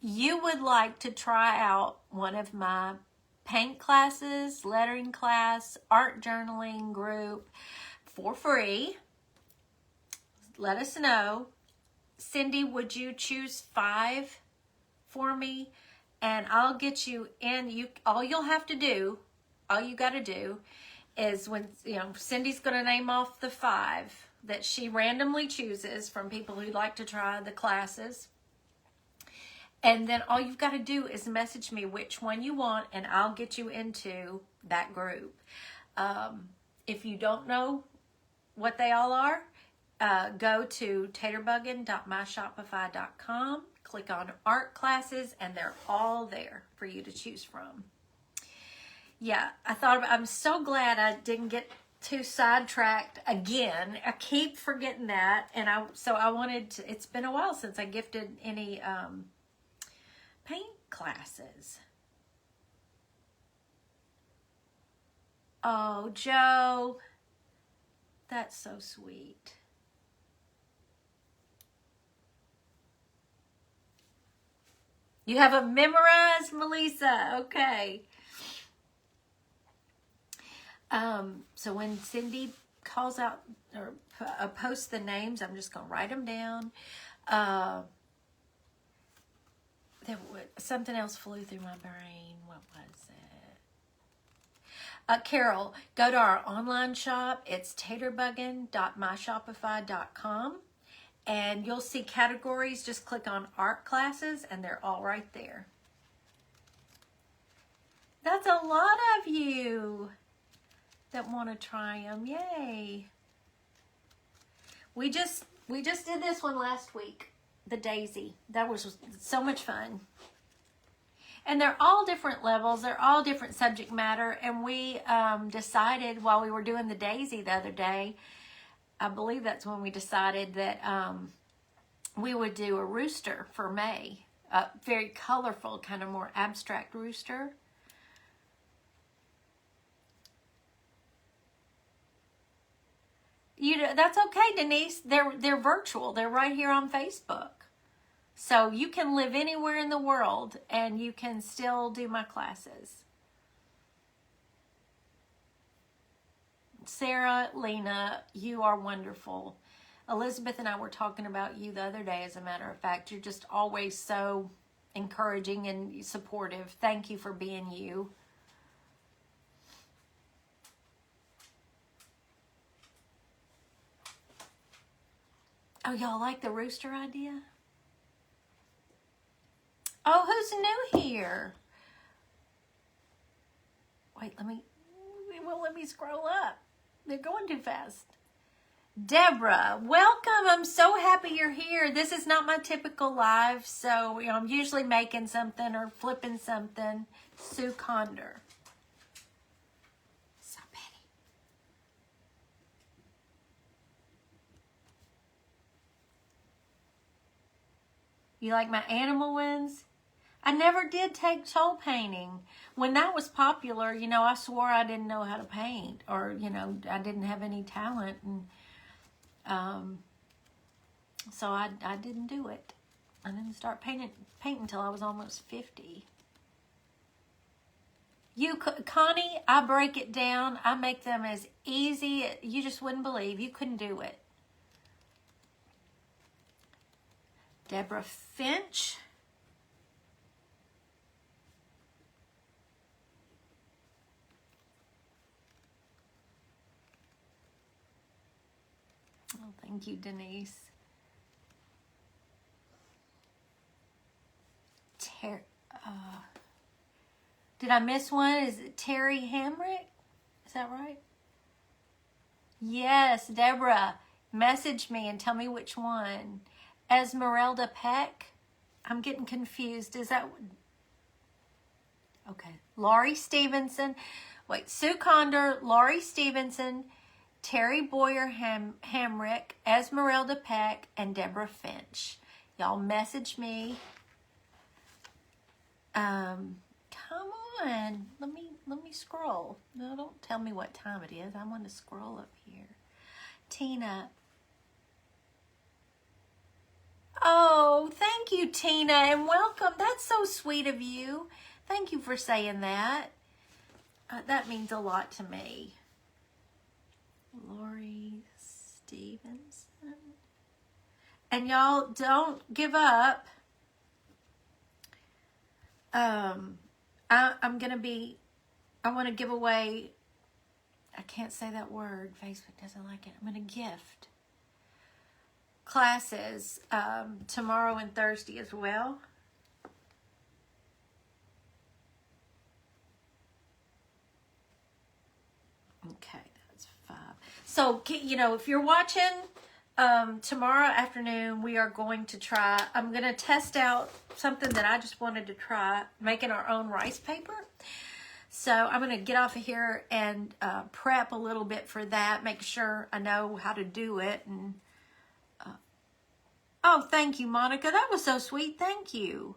you would like to try out one of my paint classes, lettering class, art journaling group for free, let us know. Cindy, would you choose 5 for me? And I'll get you in. All you got to do is when, Cindy's going to name off the 5 that she randomly chooses from people who like to try the classes. And then all you've got to do is message me which one you want, and I'll get you into that group. If you don't know what they all are, go to taterbuggin.myshopify.com, click on art classes, and they're all there for you to choose from. Yeah, I'm so glad I didn't get too sidetracked again. I keep forgetting that, and I wanted to, it's been a while since I gifted any paint classes. Oh, Joe, that's so sweet. You have a memorized, Melissa. Okay. So when Cindy calls out or posts the names, I'm just going to write them down. Something else flew through my brain. What was it? Carol, go to our online shop. It's taterbuggin.myshopify.com. And you'll see categories. Just click on art classes and they're all right there. That's a lot of you that want to try them. Yay. We just did this one last week. The daisy. That was so much fun. And they're all different levels. They're all different subject matter. And we decided while we were doing the daisy the other day, I believe that's when we decided that we would do a rooster for May. A very colorful, kind of more abstract rooster. That's okay, Denise. They're virtual. They're right here on Facebook. So you can live anywhere in the world and you can still do my classes. Sarah, Lena, you are wonderful. Elizabeth and I were talking about you the other day, as a matter of fact. You're just always so encouraging and supportive. Thank you for being you. Oh, y'all like the rooster idea? Oh, who's new here? Wait, it won't let me scroll up. They're going too fast. Deborah, welcome. I'm so happy you're here. This is not my typical live, so I'm usually making something or flipping something. Sue Condor. So pretty. You like my animal ones? I never did take soul painting. When that was popular, I swore I didn't know how to paint, or, I didn't have any talent, and so I didn't do it. I didn't start painting until I was almost 50. Connie, I break it down. I make them as easy. You just wouldn't believe. You couldn't do it. Deborah Finch. Oh, thank you, Denise. Did I miss one? Is it Terry Hamrick? Is that right? Yes, Deborah. Message me and tell me which one. Esmeralda Peck. I'm getting confused. Is that... Okay. Laurie Stevenson. Wait, Sue Condor, Laurie Stevenson, Terry Boyer Hamrick, Esmeralda Peck, and Deborah Finch. Y'all message me. Come on. Let me scroll. No, don't tell me what time it is. I want to scroll up here. Tina. Oh, thank you, Tina, and welcome. That's so sweet of you. Thank you for saying that. That means a lot to me. Lori Stevenson. And y'all, don't give up. I want to give away, I can't say that word. Facebook doesn't like it. I'm going to gift classes tomorrow and Thursday as well. Okay, that's 5. So, if you're watching tomorrow afternoon, we are going to try, I'm going to test out something that I just wanted to try, making our own rice paper. So I'm going to get off of here and prep a little bit for that, make sure I know how to do it. And oh, thank you, Monica. That was so sweet. Thank you.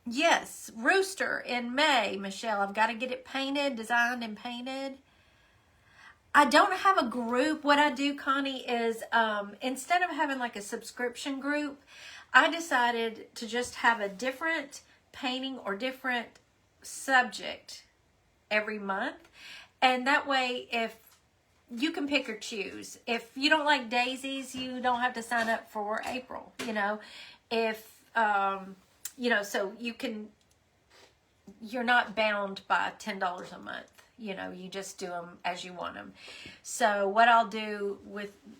Yes, rooster in May, Michelle. I've got to get it painted, designed and painted. I don't have a group. What I do, Connie, is instead of having like a subscription group, I decided to just have a different painting or different subject every month. And that way, if you can pick or choose. If you don't like daisies, you don't have to sign up for April, If, so you're not bound by $10 a month. You just do them as you want them. So what I'll do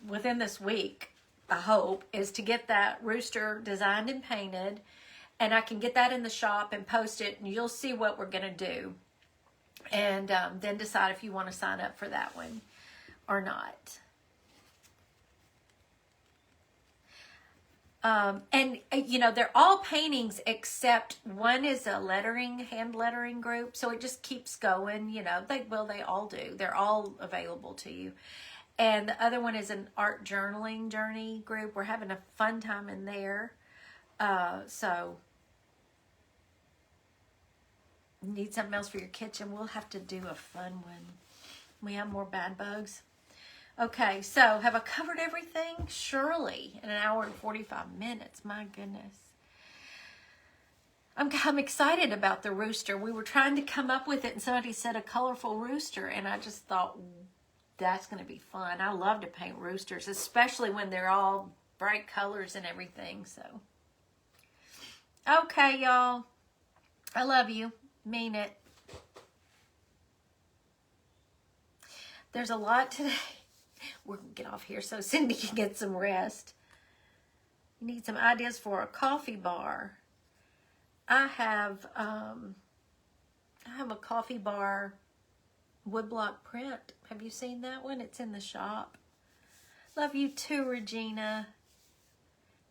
within this week, I hope, is to get that rooster designed and painted, and I can get that in the shop and post it, and you'll see what we're going to do. And then decide if you want to sign up for that one or not. And they're all paintings except one is a hand lettering group. So it just keeps going, they all do. They're all available to you. And the other one is an art journaling journey group. We're having a fun time in there. So need something else for your kitchen. We'll have to do a fun one. We have more bad bugs. Okay, so have I covered everything? Surely in an hour and 45 minutes. My goodness. I'm excited about the rooster. We were trying to come up with it, and somebody said a colorful rooster, and I just thought that's going to be fun. I love to paint roosters, especially when they're all bright colors and everything. So, okay, y'all. I love you. Mean it. There's a lot today. We're going to get off here so Cindy can get some rest. You need some ideas for a coffee bar. I have a coffee bar woodblock print. Have you seen that one? It's in the shop. Love you too, Regina.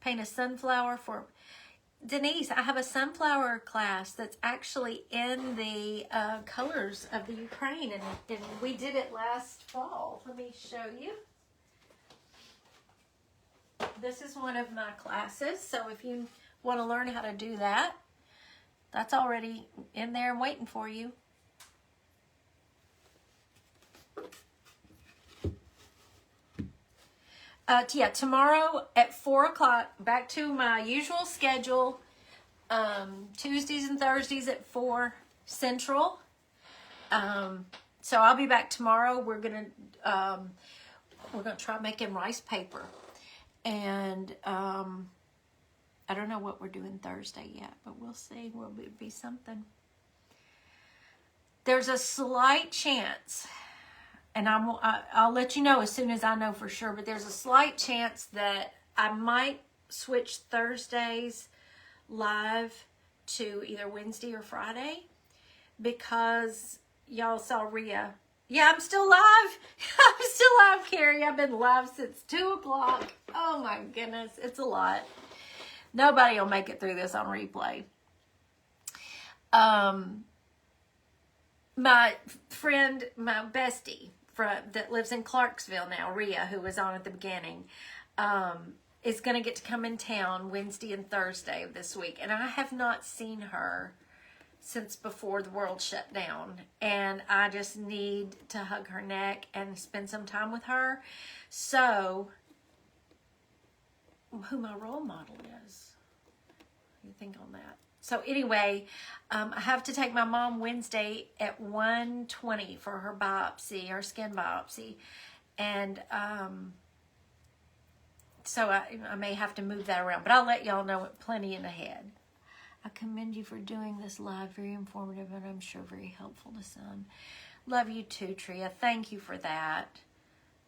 Paint a sunflower for Denise. I have a sunflower class that's actually in the colors of the Ukraine, and we did it last fall. Let me show you. This is one of my classes, so if you want to learn how to do that, that's already in there and waiting for you. Yeah, tomorrow at 4 o'clock, back to my usual schedule. Tuesdays and Thursdays at 4 Central. So I'll be back tomorrow. We're gonna try making rice paper, and I don't know what we're doing Thursday yet, but we'll see. Will be something. There's a slight chance. And I'll let you know as soon as I know for sure. But there's a slight chance that I might switch Thursdays live to either Wednesday or Friday. Because y'all saw Rhea. Yeah, I'm still live. I'm still live, Carrie. I've been live since 2 o'clock. Oh my goodness. It's a lot. Nobody will make it through this on replay. My friend, my bestie, that lives in Clarksville now, Rhea, who was on at the beginning, is going to get to come in town Wednesday and Thursday of this week. And I have not seen her since before the world shut down. And I just need to hug her neck and spend some time with her. So, who my role model is. What do you think on that? So anyway, I have to take my mom Wednesday at 1:20 for her biopsy, her skin biopsy. And so I may have to move that around. But I'll let y'all know it plenty in ahead. I commend you for doing this live. Very informative and I'm sure very helpful to some. Love you too, Tria. Thank you for that.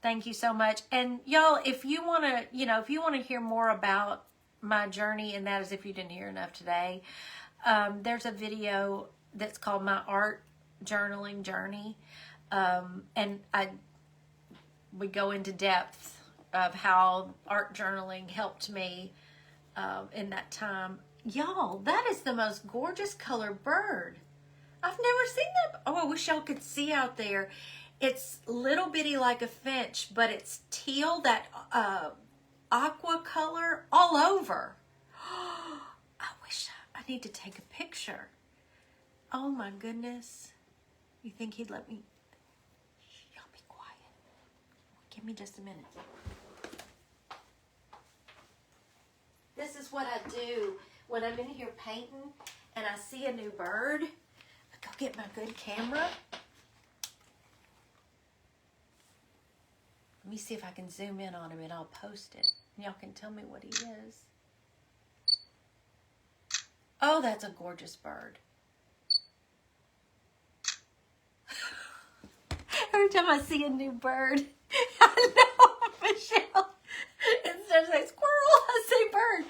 Thank you so much. And y'all, if you want to hear more about my journey, and that is if you didn't hear enough today, there's a video that's called My Art Journaling Journey, and we go into depth of how art journaling helped me in that time. Y'all, that is the most gorgeous colored bird. I've never seen that. Oh, I wish y'all could see out there. It's little bitty like a finch, but it's teal, that aqua color all over. I wish I need to take a picture. Oh my goodness. You think he'd let me? Shh, y'all be quiet. Give me just a minute. This is what I do when I'm in here painting and I see a new bird. I go get my good camera. Let me see if I can zoom in on him and I'll post it. Y'all can tell me what he is. Oh, that's a gorgeous bird. Every time I see a new bird, I know, Michelle, instead of say squirrel, I say bird.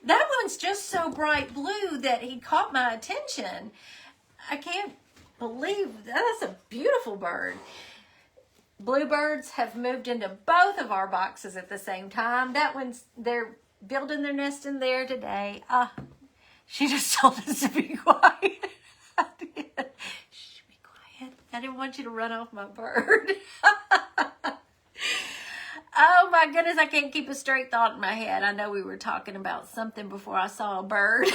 That one's just so bright blue that he caught my attention. I can't believe that's a beautiful bird. Bluebirds have moved into both of our boxes at the same time. That one's, they're building their nest in there today. She just told us to be quiet. Shh, be quiet. I didn't want you to run off my bird. Oh my goodness, I can't keep a straight thought in my head. I know we were talking about something before I saw a bird.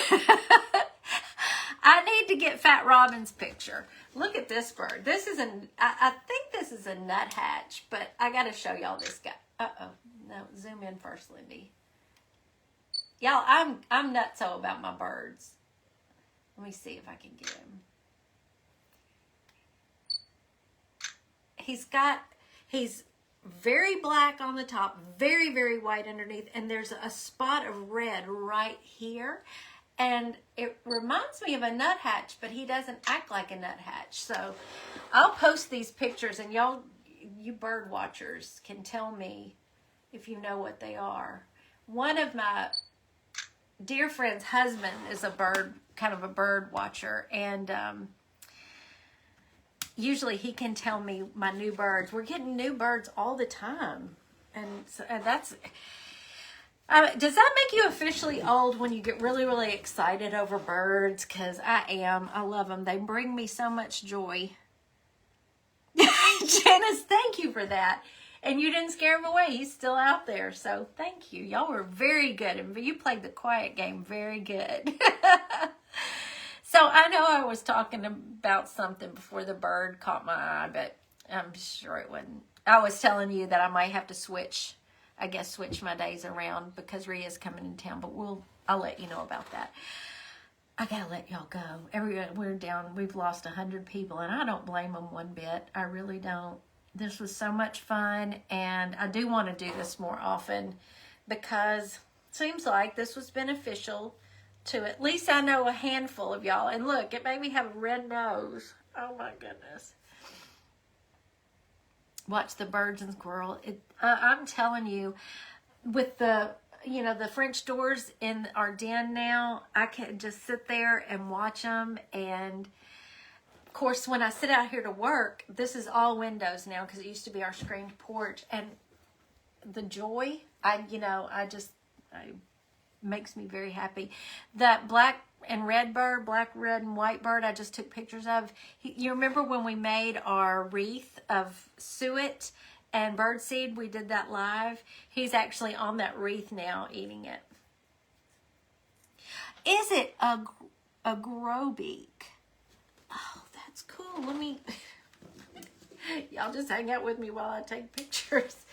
I need to get Fat Robin's picture. Look at this bird. This is I think this is a nuthatch, but I got to show y'all this guy. Uh-oh. No, zoom in first, Lindy. Y'all, I'm nutso about my birds. Let me see if I can get him. He's very black on the top, very, very white underneath, and there's a spot of red right here. And it reminds me of a nuthatch, but he doesn't act like a nuthatch. So I'll post these pictures, and y'all, you bird watchers, can tell me if you know what they are. One of my dear friend's husband is kind of a bird watcher. And usually he can tell me my new birds. We're getting new birds all the time. And, so, and that's... does that make you officially old when you get really, really excited over birds? Because I am. I love them. They bring me so much joy. Janice, thank you for that. And you didn't scare him away. He's still out there. So thank you. Y'all were very good. And you played the quiet game very good. So I know I was talking about something before the bird caught my eye, but I'm sure it wasn't. I was telling you that I might have to switch my days around because Ria's coming in town, but I'll let you know about that. I gotta let y'all go. We've lost 100 people, and I don't blame them one bit. I really don't. This was so much fun, and I do want to do this more often because it seems like this was beneficial to at least I know a handful of y'all. And look, it made me have a red nose. Oh my goodness. Watch the birds and squirrel. I'm telling you, with the French doors in our den now, I can just sit there and watch them. And of course, when I sit out here to work, this is all windows now because it used to be our screened porch. And the joy, makes me very happy. That black and red bird, black, red, and white bird I just took pictures of. You remember when we made our wreath of suet and birdseed? We did that live. He's actually on that wreath now eating it. Is it a grow beak? Oh, that's cool. Let me... Y'all just hang out with me while I take pictures.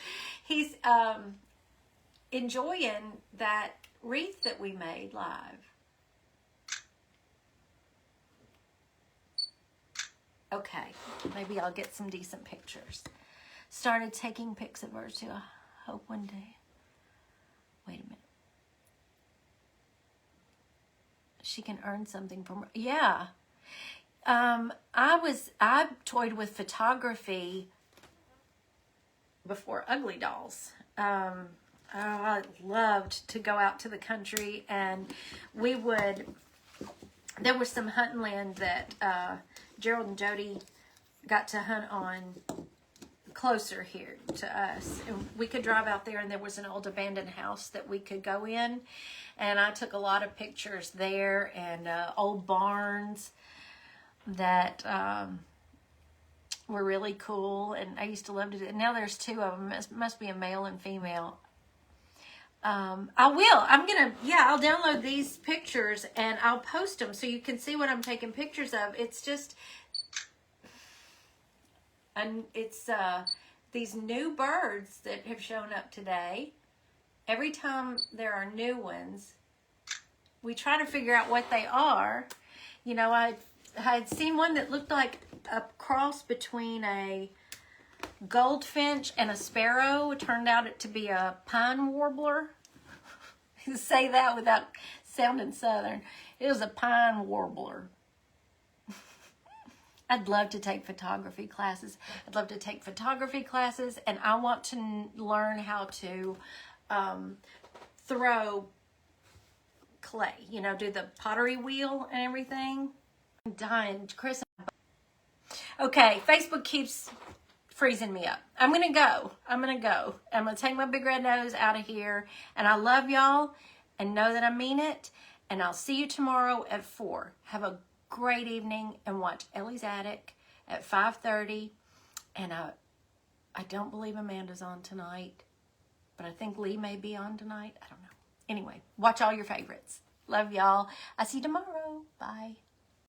He's enjoying that wreath that we made live. Okay, maybe I'll get some decent pictures. Started taking pics of birds too. I hope one day. Wait a minute. She can earn something from... Yeah. I toyed with photography before Ugly Dolls. I loved to go out to the country, and there was some hunting land that Gerald and Jody got to hunt on closer here to us. And we could drive out there, and there was an old abandoned house that we could go in. And I took a lot of pictures there, and old barns that were really cool. And I used to love to do it. Now there's two of them. It must be a male and female. I'll download these pictures and I'll post them so you can see what I'm taking pictures of. It's just, and it's these new birds that have shown up today. Every time there are new ones, we try to figure out what they are. You know, I had seen one that looked like a cross between a goldfinch and a sparrow. It turned out to be a pine warbler. Say that without sounding southern. It was a pine warbler. I'd love to take photography classes. And I want to learn how to throw clay. You know, do the pottery wheel and everything. I'm dying, Chris. Okay, Facebook keeps freezing me up. I'm gonna go. I'm gonna take my big red nose out of here. And I love y'all and know that I mean it. And I'll see you tomorrow at 4. Have a great evening and watch Ellie's Attic at 5:30. And I don't believe Amanda's on tonight, but I think Lee may be on tonight. I don't know. Anyway, watch all your favorites. Love y'all. I'll see you tomorrow. Bye.